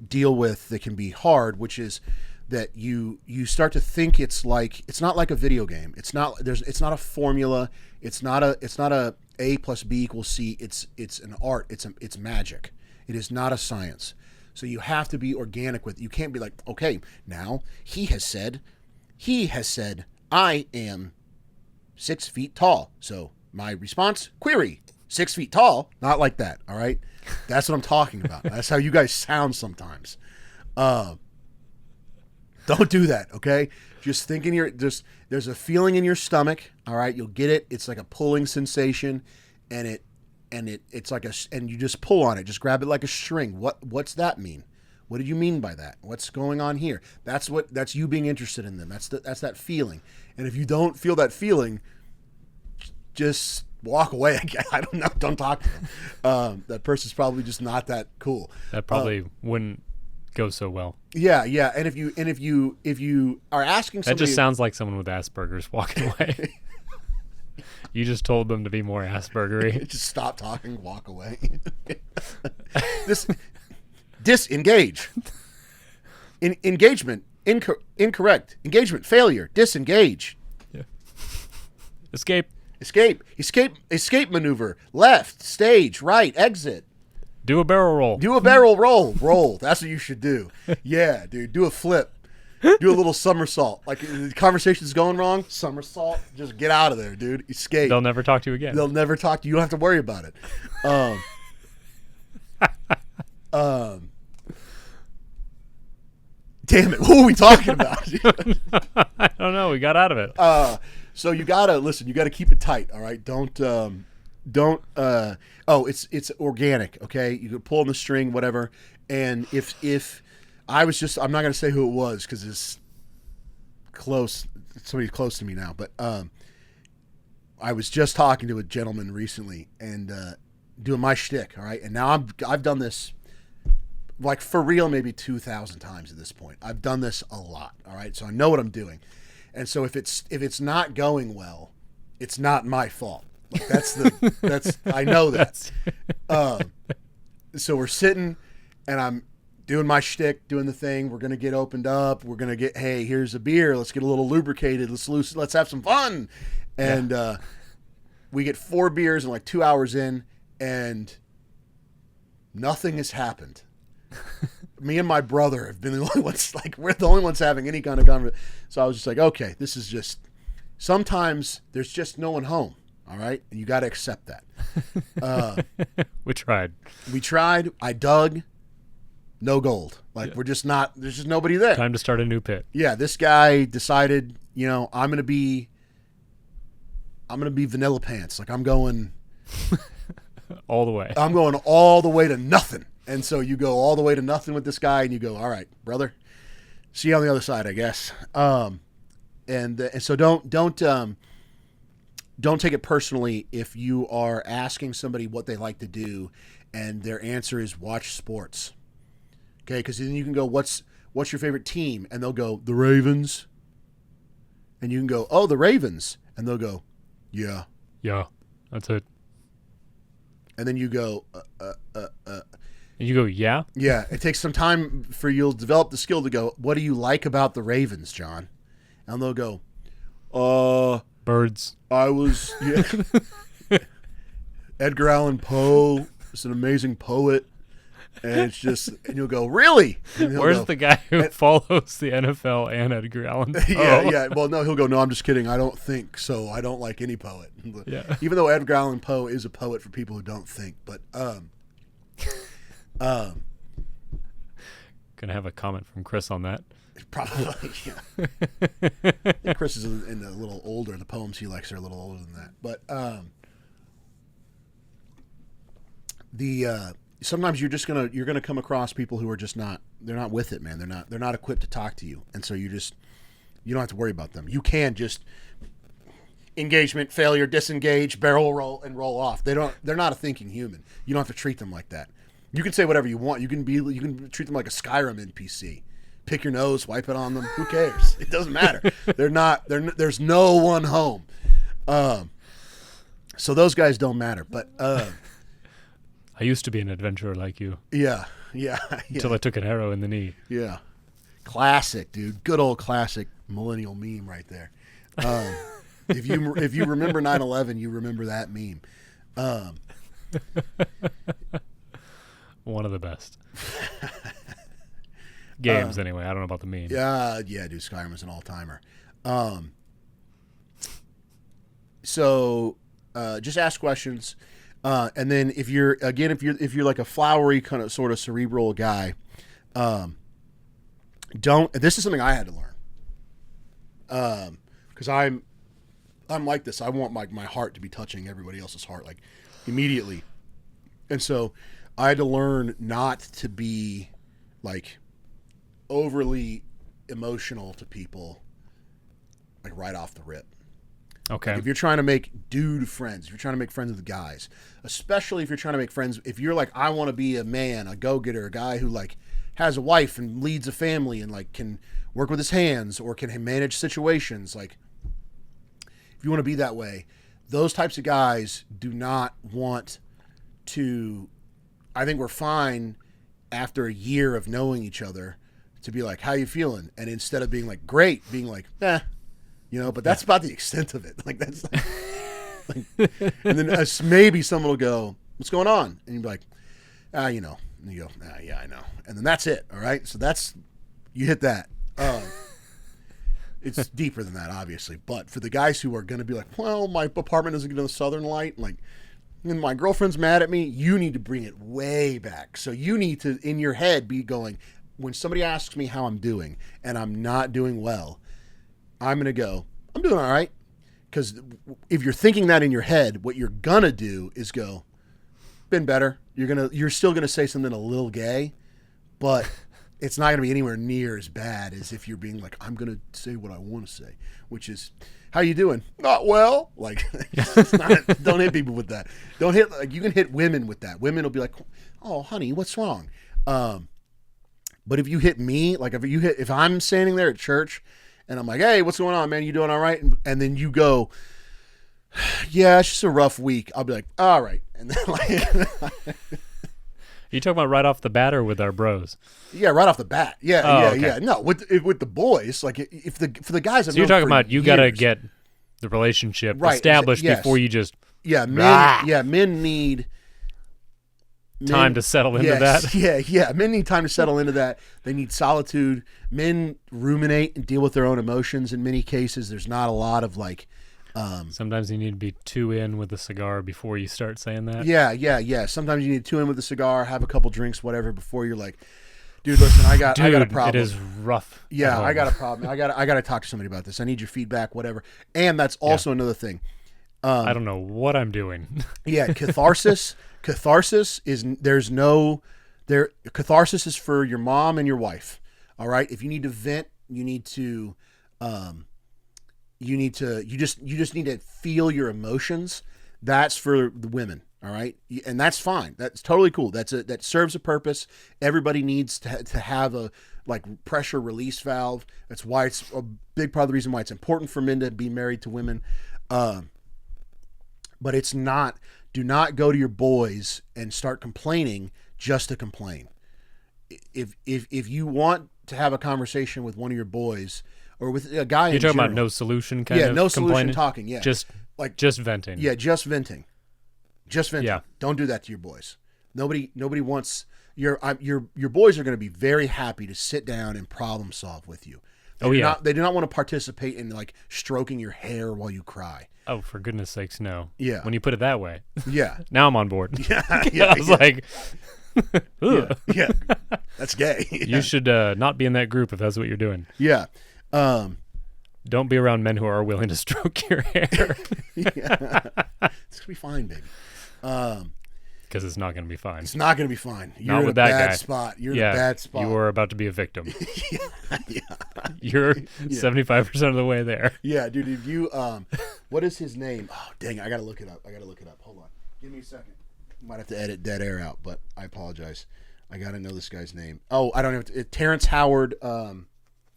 deal with that can be hard, which is that you start to think it's not like a video game. It's not a formula. It's not a plus B equals C. It's an art. It's magic. It is not a science. So you have to be organic with it. You can't be like, okay, now he has said I am 6 feet tall. So my response, query, 6 feet tall. Not like that. All right. That's what I'm talking about. That's how you guys sound sometimes. Don't do that. Okay. Just think there's a feeling in your stomach. All right. You'll get it. It's like a pulling sensation, and it's like and you just pull on it. Just grab it like a string. What's that mean? What did you mean by that? What's going on here? That's you being interested in them. That's that feeling. And if you don't feel that feeling, just walk away. I don't know. Don't talk to them. That person's probably just not that cool. That probably wouldn't go so well. Yeah. And if you are asking somebody, that just sounds like someone with Asperger's walking away. You just told them to be more Aspergery. Just stop talking, walk away. Disengage. Engagement. Incorrect. Engagement. Failure. Disengage. Yeah. Escape. Maneuver. Left. Stage. Right. Exit. Do a barrel roll. Roll. That's what you should do. Yeah, dude. Do a flip. Do a little somersault. Like, the conversation's going wrong, somersault. Just get out of there, dude. Escape. They'll never talk to you again. They'll never talk to you. You don't have to worry about it. Damn it. What were we talking about? I don't know. We got out of it. So you gotta keep it tight. All right. It's organic. Okay. You can pull on the string, whatever. And if I'm not going to say who it was because it's close. Somebody close to me now, but I was just talking to a gentleman recently and doing my shtick. All right. And now I've done this like for real, maybe 2,000 times at this point. I've done this a lot. All right. So I know what I'm doing. And so if it's not going well, it's not my fault. Like, I know that. So we're sitting and doing my shtick, doing the thing. We're gonna get opened up. We're gonna get, hey, here's a beer. Let's get a little lubricated. Let's have some fun. And we get 4 beers and like 2 hours in, and nothing has happened. Me and my brother have been the only ones, like, we're the only ones having any kind of conversation. So I was just like, okay, this is just, sometimes there's just no one home. All right. And you got to accept that. We tried. I dug. No gold. Like, we're just not, there's just nobody there. Time to start a new pit. Yeah. This guy decided, you know, I'm going to be vanilla pants. Like, I'm going all the way. I'm going all the way to nothing. And so you go all the way to nothing with this guy, and you go, all right, brother, see you on the other side, I guess. And so don't take it personally if you are asking somebody what they like to do, and their answer is watch sports. Okay, because then you can go, what's your favorite team? And they'll go, the Ravens. And you can go, oh, the Ravens. And they'll go, yeah. Yeah, that's it. And then you go, And you go, yeah? Yeah, it takes some time for you'll develop the skill to go, what do you like about the Ravens, John? And they'll go, birds. I was, yeah. Edgar Allan Poe is an amazing poet. And it's just, and you'll go, really? Where's the guy who follows the NFL and Edgar Allan Poe? Yeah. Well, no, he'll go, no, I'm just kidding. I don't think so. I don't like any poet. Yeah. Even though Edgar Allan Poe is a poet for people who don't think. But, gonna have a comment from Chris on that. Probably, yeah. I think Chris is in a little older. The poems he likes are a little older than that. But sometimes you're gonna come across people who are just not, they're not with it, man. They're not equipped to talk to you, and so you don't have to worry about them. You can just engagement, failure, disengage, barrel roll, and roll off. They're not a thinking human. You don't have to treat them like that. You can say whatever you want. You can treat them like a Skyrim NPC. Pick your nose, wipe it on them. Who cares? It doesn't matter. There's no one home. So those guys don't matter. But I used to be an adventurer like you. Yeah. Until I took an arrow in the knee. Yeah. Classic, dude. Good old classic millennial meme right there. If you remember 9/11, you remember that meme. One of the best games, anyway. I don't know about the meme. Yeah, dude. Skyrim is an all-timer. So just ask questions, and then if you're like a flowery kind of sort of cerebral guy, don't. This is something I had to learn, because I'm like this. I want my heart to be touching everybody else's heart, like, immediately, and so I had to learn not to be like overly emotional to people, like, right off the rip. Okay. Like, if you're trying to make dude friends, if you're trying to make friends with guys, especially if you're trying to make friends, if you're like, I want to be a man, a go-getter, a guy who like has a wife and leads a family and like can work with his hands or can manage situations, like, if you want to be that way, those types of guys do not want to. I think we're fine after a year of knowing each other to be like, how you feeling? And instead of being like, great, being like, but that's about the extent of it. Like, that's like, and then maybe someone will go, what's going on? And you'll be like, and you go, yeah, I know. And then that's it. All right. So you hit that. It's deeper than that, obviously. But for the guys who are going to be like, well, my apartment doesn't get a southern light, like, and my girlfriend's mad at me, you need to bring it way back. So you need to, in your head, be going, when somebody asks me how I'm doing and I'm not doing well, I'm going to go, I'm doing all right. Because if you're thinking that in your head, what you're going to do is go, been better. You're still going to say something a little gay, but it's not going to be anywhere near as bad as if you're being like, I'm going to say what I want to say, which is, how you doing? Not well. Like, don't hit people with that. Don't hit, like, you can hit women with that. Women will be like, oh, honey, what's wrong? But if you hit me, like, if I'm standing there at church and I'm like, hey, what's going on, man? You doing all right? And then you go, yeah, it's just a rough week. I'll be like, all right. And then, like, You talking about right off the bat or with our bros? Yeah, right off the bat. Yeah, Oh, yeah, okay. yeah. No, with the boys, like for the guys. So you're talking about you got to get the relationship established before you just men need time to settle into that. Yeah. Men need time to settle into that. They need solitude. Men ruminate and deal with their own emotions. In many cases, there's not a lot of like. Sometimes you need to be 2 in with a cigar before you start saying that. Yeah. Sometimes you need 2 in with a cigar, have a couple drinks, whatever, before you're like, dude, listen, I got a problem. It is rough. Yeah, I got a problem. I got to talk to somebody about this. I need your feedback, whatever. And that's also another thing. I don't know what I'm doing. Yeah, catharsis. Catharsis is catharsis is for your mom and your wife. All right, if you need to vent, you just need to feel your emotions. That's for the women. All right, and that's fine. That's totally cool. That serves a purpose. Everybody needs to have a pressure release valve. That's why it's a big part of the reason why it's important for men to be married to women. But it's not. Do not go to your boys and start complaining just to complain. If you want to have a conversation with one of your boys or with a guy, you're talking about no solution kind of. Yeah, no solution complaining? Talking. Yeah, just venting. Yeah, just venting. Just venting. Yeah. Don't do that to your boys. Nobody wants your boys are going to be very happy to sit down and problem solve with you. They do not want to participate in stroking your hair while you cry. Oh, for goodness sakes, no. Yeah. When you put it that way. Yeah. Now I'm on board. Yeah. I was like, yeah. That's gay. Yeah. You should not be in that group if that's what you're doing. Yeah. Don't be around men who are willing to stroke your hair. Yeah. It's going to be fine, baby. Because it's not going to be fine. It's not going to be fine. You're not in with a that bad guy. spot. You're in a bad spot. You are about to be a victim. Yeah. You're 75% of the way there. Yeah, dude. If you what is his name? Oh, dang it. I got to look it up. Hold on. Give me a second. Might have to edit dead air out, but I apologize. I got to know this guy's name. Oh, I don't know. Terrence Howard. I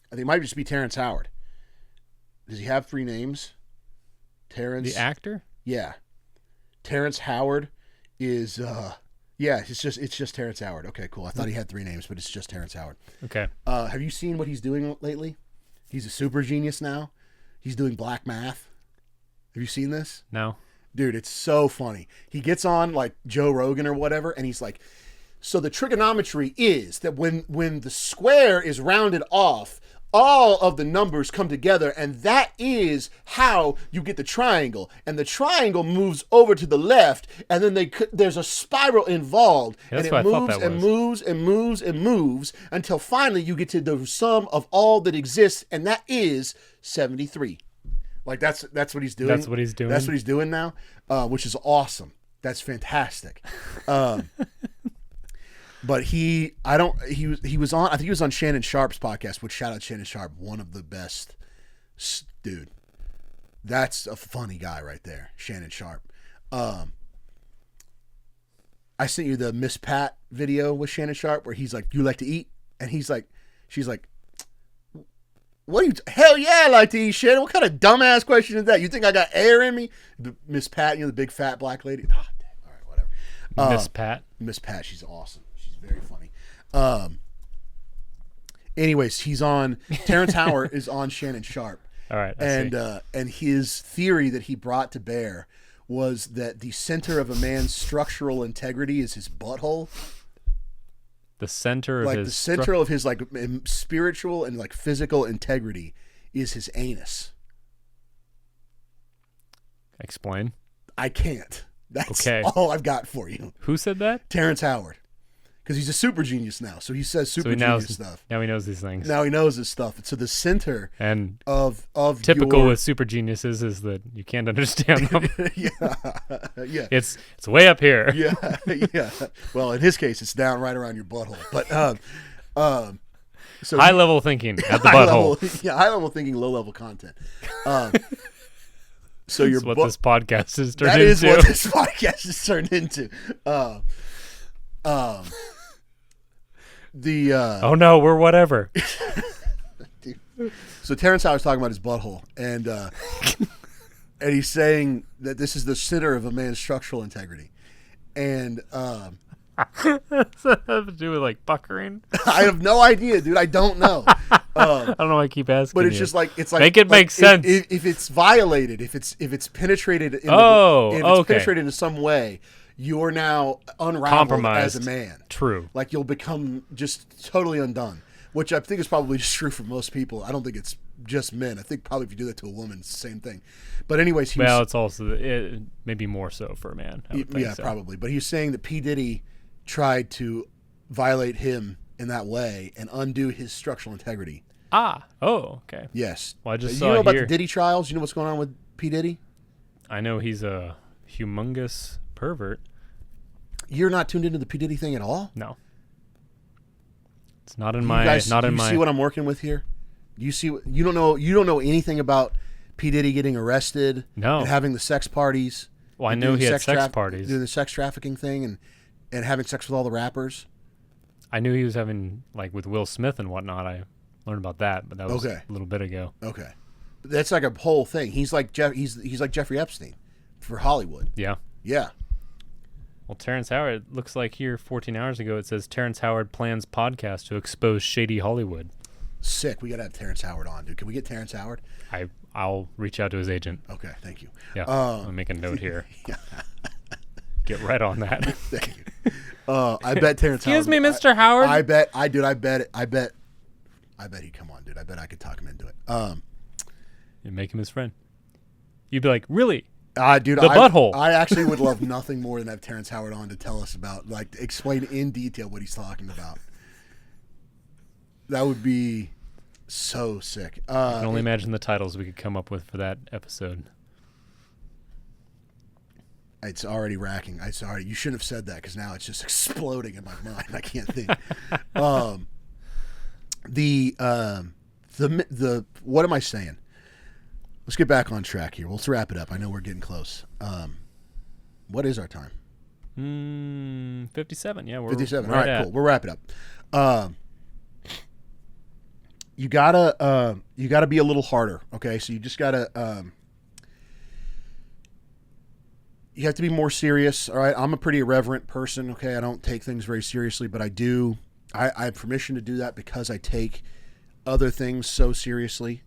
think it might just be Terrence Howard. Does he have 3 names? Terrence. The actor? Yeah. Terrence Howard is it's just Terrence Howard. Okay, cool. I thought he had 3 names, but it's just Terrence Howard. Okay. Have you seen what he's doing lately? He's a super genius now. He's doing black math. Have you seen this? No. Dude, it's so funny. He gets on Joe Rogan or whatever, and he's like, so the trigonometry is that when the square is rounded off, all of the numbers come together, and that is how you get the triangle. And the triangle moves over to the left, and then there's a spiral involved, and it moves until finally you get to the sum of all that exists, and that is 73. That's what he's doing. That's what he's doing. That's what he's doing now, which is awesome. That's fantastic. But he was on, I think he was on Shannon Sharp's podcast, which shout out Shannon Sharp, one of the best, dude. That's a funny guy right there, Shannon Sharp. I sent you the Miss Pat video with Shannon Sharp where he's like, "You like to eat?" And she's like, "What do you? Hell yeah, I like to eat, Shannon. What kind of dumbass question is that? You think I got air in me?" Miss Pat, the big fat black lady. Oh, damn. All right, whatever. Miss Pat, she's awesome. Very funny. Anyways, he's on. Terrence Howard is on Shannon Sharp. All right, and his theory that he brought to bear was that the center of a man's structural integrity is his butthole. The center of his spiritual and physical integrity is his anus. Explain. I can't. That's okay. all I've got for you. Who said that? Terrence Howard. Because he's a super genius now, so he says genius stuff. Now he knows these things. Now he knows this stuff. So the center of typical with super geniuses is that you can't understand them. Yeah. It's way up here. Yeah. Well, in his case, it's down right around your butthole. But so high level thinking at the butthole. High level thinking, low level content. So that's what this podcast is turned into. That is what this podcast is turned into. Oh no, we're whatever. Dude. So Terrence Howard's talking about his butthole, and he's saying that this is the center of a man's structural integrity, and What's that have to do with like puckering? I have no idea, dude. I don't know. I don't know why I keep asking. But it's you. just like Make it make sense. If it's violated, if it's penetrated, penetrated in some way, you're now unraveled Compromised. as a man. True. Like you'll become just totally undone, which I think is probably just true for most people. I don't think it's just men. I think probably if you do that to a woman, it's the same thing. But anyways, it's also maybe more so for a man. I would think so. Probably. But he's saying that P. Diddy tried to violate him in that way and undo his structural integrity. Okay. Yes. Well, I just you saw know about here. the Diddy trials? You know what's going on with P. Diddy? I know he's a humongous pervert. You're not tuned into the P. Diddy thing at all? No. It's not in You my. guys, not in you my. see what I'm working with here? You see? You don't know anything about P. Diddy getting arrested? No. And having the sex parties. Well, I know he had sex parties. Doing the sex trafficking thing and having sex with all the rappers. I knew he was having like with Will Smith and whatnot. I learned about that, but that was a little bit ago. Okay. That's like a whole thing. He's like he's like Jeffrey Epstein for Hollywood. Yeah. Yeah. Well, Terrence Howard, it looks like here 14 hours ago it says Terrence Howard plans podcast to expose shady Hollywood. Sick. We got to have Terrence Howard on, dude. Can we get Terrence Howard? I'll reach out to his agent. Okay, thank you. Yeah. I'll make a note here. Get right on that. Thank you. I bet Terrence Howard. Excuse me, Mr. Howard. I bet he'd come on, dude. I bet I could talk him into it. You make him his friend. You'd be like, really? Dude, the butthole. I actually would love nothing more than have Terrence Howard on to tell us about, like, explain in detail what he's talking about. That would be so sick. I can only imagine the titles we could come up with for that episode. It's already racking. You shouldn't have said that because now it's just exploding in my mind. I can't think. What am I saying? Let's get back on track here. Let's wrap it up. I know we're getting close. What is our time? 57. Yeah, we're 57. Right All right, cool. We'll wrap it up. You gotta be a little harder. Okay, so you just gotta. You have to be more serious. All right, I'm a pretty irreverent person. Okay, I don't take things very seriously, but I do. I have permission to do that because I take other things so seriously.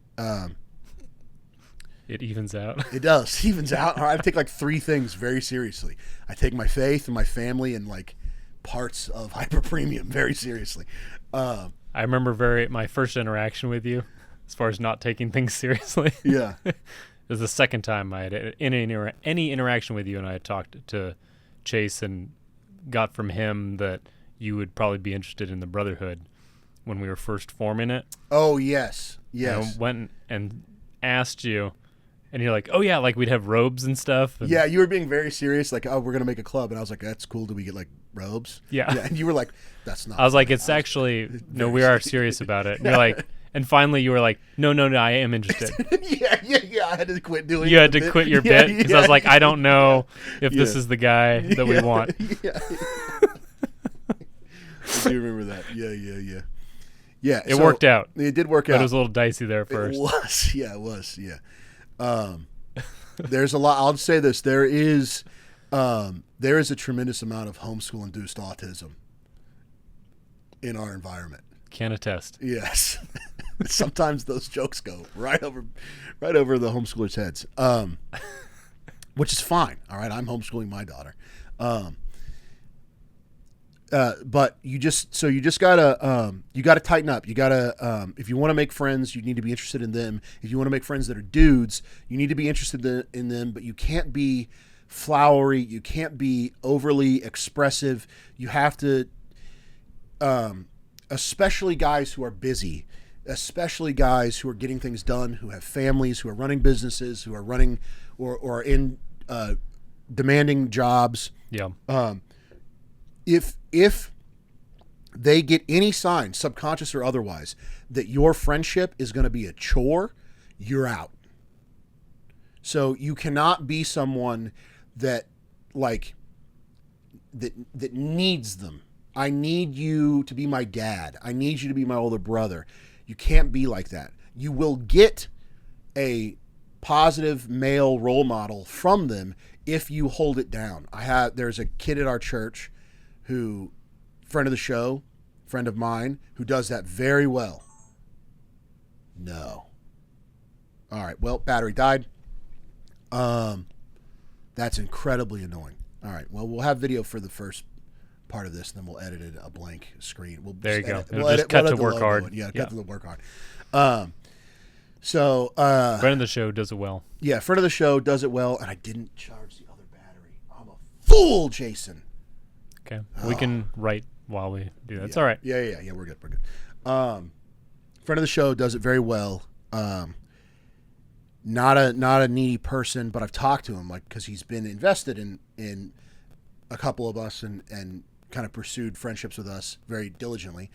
It evens out. It does. It evens out. I take like 3 things very seriously. I take my faith and my family and like parts of Hyper Premium very seriously. I remember my first interaction with you, as far as not taking things seriously. Yeah. It was the second time I had any interaction with you, and I had talked to Chase and got from him that you would probably be interested in the Brotherhood when we were first forming it. Oh, yes. Yes. And I went and asked you, and you're like, oh, yeah, like we'd have robes and stuff. And yeah, you were being very serious, like, oh, we're going to make a club. And I was like, that's cool. Do we get, like, robes? Yeah. And you were like, that's not. I was like, it's actually, no, we are serious about it. And you're like, and finally you were like, no, I am interested. Yeah. I had to quit doing it. You had to quit your bit because I was like, I don't know if this Yeah. is the guy that we want. Yeah. I do remember that. Yeah. Yeah. It worked out. It did work But out. it was a little dicey there first. It was. Yeah, it was. Yeah. There's a lot. I'll say this. There is a tremendous amount of homeschool-induced autism in our environment. Can attest. Yes. Sometimes those jokes go right over the homeschoolers' heads, which is fine. All right, I'm homeschooling my daughter, but you just gotta tighten up. You gotta if you want to make friends, you need to be interested in them. If you want to make friends that are dudes, you need to be interested in them. But you can't be flowery. You can't be overly expressive. You have to, especially guys who are busy. Especially guys who are getting things done, who have families, who are running businesses, who are running or are in demanding jobs. Yeah. If they get any sign, subconscious or otherwise, that your friendship is going to be a chore, you're out. So you cannot be someone that that needs them. I need you to be my dad. I need you to be my older brother. You can't be like that. You will get a positive male role model from them if you hold it down. There's a kid at our church who, friend of the show, friend of mine, who does that very well. No. All right. Well, battery died. That's incredibly annoying. All right. Well, we'll have video for the first part of this, and then we'll edit it a blank screen. There you go. Just cut to work hard. Yeah, cut to the work hard. So friend of the show does it well. Yeah, friend of the show does it well, and I didn't charge the other battery. I'm a fool, Jason. Okay, we can write while we do that. It's Yeah. all right. Yeah. We're good. Friend of the show does it very well. Not a needy person, but I've talked to him because he's been invested in a couple of us and kind of pursued friendships with us very diligently.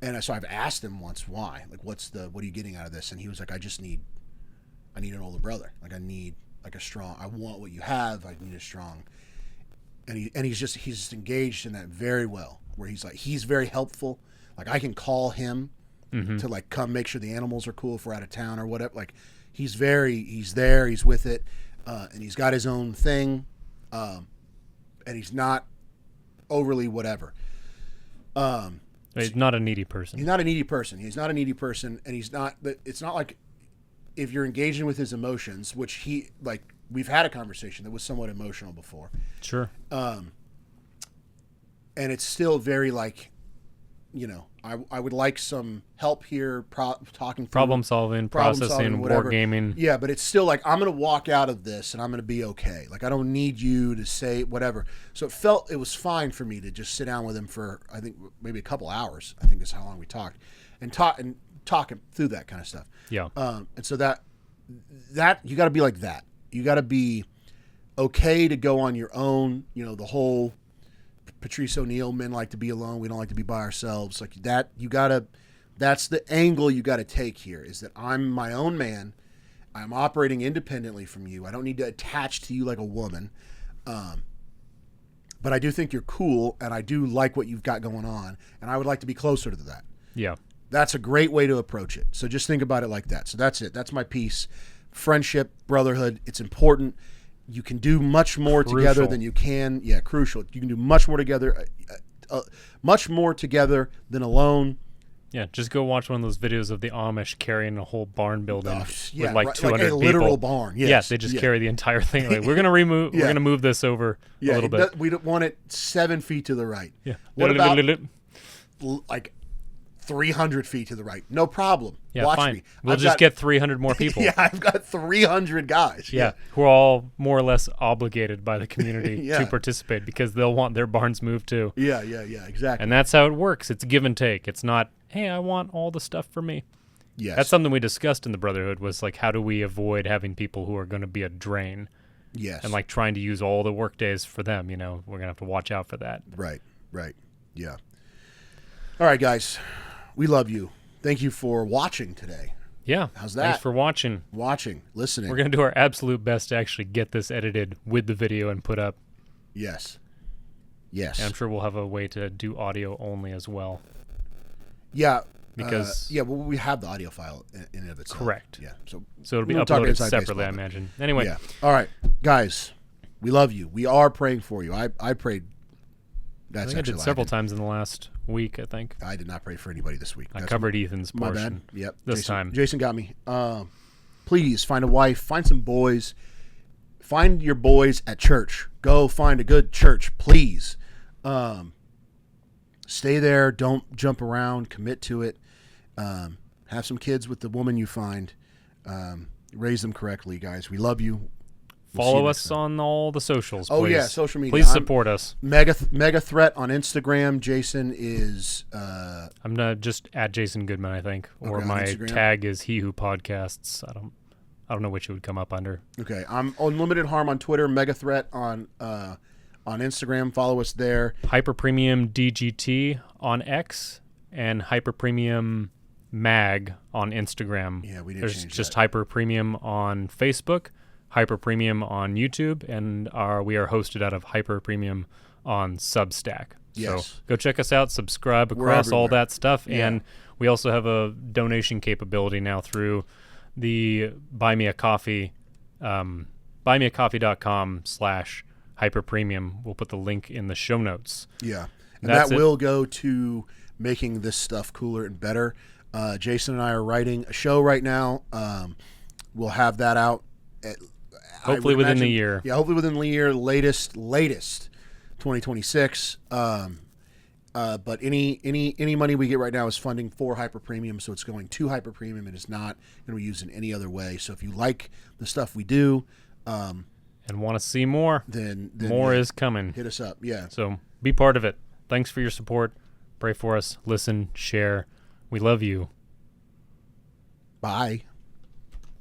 And so I've asked him once why, what are you getting out of this? And he was like, I need an older brother. I need a strong. I want what you have. I need a strong. And he's just engaged in that very well. Where he's very helpful. I can call him to come make sure the animals are cool if we're out of town or whatever. He's there. He's with it, and he's got his own thing, and he's not overly whatever. He's not a needy person. He's not a needy person, and he's not. It's not like if you're engaging with his emotions, which we've had a conversation that was somewhat emotional before. Sure. And it's still very I would like some help here, talking through problem solving, processing, wargaming. Yeah, but it's still I'm going to walk out of this and I'm going to be okay. I don't need you to say whatever. So it was fine for me to just sit down with him for, I think, maybe a couple hours. I think is how long we talked, and talk him through that kind of stuff. Yeah. And so that you got to be like that. You got to be okay to go on your own. The whole Patrice O'Neill, men like to be alone. We don't like to be by ourselves. That, that's the angle you got to take here, is that I'm my own man. I'm operating independently from you. I don't need to attach to you like a woman. But I do think you're cool, and I do like what you've got going on, and I would like to be closer to that. Yeah. That's a great way to approach it. So just think about it like that. So that's it. That's my piece. Friendship, brotherhood, it's important. You can do much more together than you can. Yeah, crucial. You can do much more together, than alone. Yeah, just go watch one of those videos of the Amish carrying a whole barn building with 200 a literal people. barn. Yes. Yeah, they just carry the entire thing. We're gonna remove. We're gonna move this over a little bit. We don't want it 7 feet to the right. Yeah. What about 300 feet to the right? No problem. Yeah, Watch fine. me. We'll just get 300 more people. Yeah, I've got 300 guys. Yeah, who are all more or less obligated by the community to participate because they'll want their barns moved too. Yeah, exactly. And that's how it works. It's give and take. It's not, hey, I want all the stuff for me. Yes. That's something we discussed in the Brotherhood was how do we avoid having people who are going to be a drain? Yes. And trying to use all the work days for them, we're going to have to watch out for that. Right. Yeah. All right, guys. We love you. Thank you for watching today. Yeah. How's that? Thanks for watching. Listening. We're going to do our absolute best to actually get this edited with the video and put up. Yes. And I'm sure we'll have a way to do audio only as well. Yeah. Because we have the audio file in and of itself. Correct. Yeah. So it'll be uploaded separately, I imagine. Anyway. Yeah. All right. Guys, we love you. We are praying for you. I prayed. I think I did several times in the last week, I think. I did not pray for anybody this week. I covered Ethan's portion. My bad. Yep. This time. Jason got me. Please find a wife. Find some boys. Find your boys at church. Go find a good church, please. Stay there. Don't jump around. Commit to it. Have some kids with the woman you find. Raise them correctly, guys. We love you. Follow us on all the socials, please. Oh, yeah, social media. Please support us. Mega Threat on Instagram. Jason is... I'm just at Jason Goodman, I think. Or my tag is He Who Podcasts. I don't know which it would come up under. Okay. I'm Unlimited Harm on Twitter. Mega Threat on Instagram. Follow us there. Hyper Premium DGT on X. And Hyper Premium Mag on Instagram. Yeah, we did change that. There's just Hyper Premium on Facebook. Hyper Premium on YouTube, and we are hosted out of Hyper Premium on Substack. Yes. So go check us out, subscribe across all that stuff, and we also have a donation capability now through the Buy Me a Coffee, buymeacoffee.com/hyperpremium. We'll put the link in the show notes. Yeah. And that will go to making this stuff cooler and better. Jason and I are writing a show right now. We'll have that out hopefully within the year. Yeah, hopefully within the year, latest 2026. But any money we get right now is funding for Hyper Premium, so it's going to Hyper Premium. It is not going to be used in any other way. So if you like the stuff we do, and want to see more, then more is coming. Hit us up. Yeah. So be part of it. Thanks for your support. Pray for us. Listen. Share. We love you. Bye.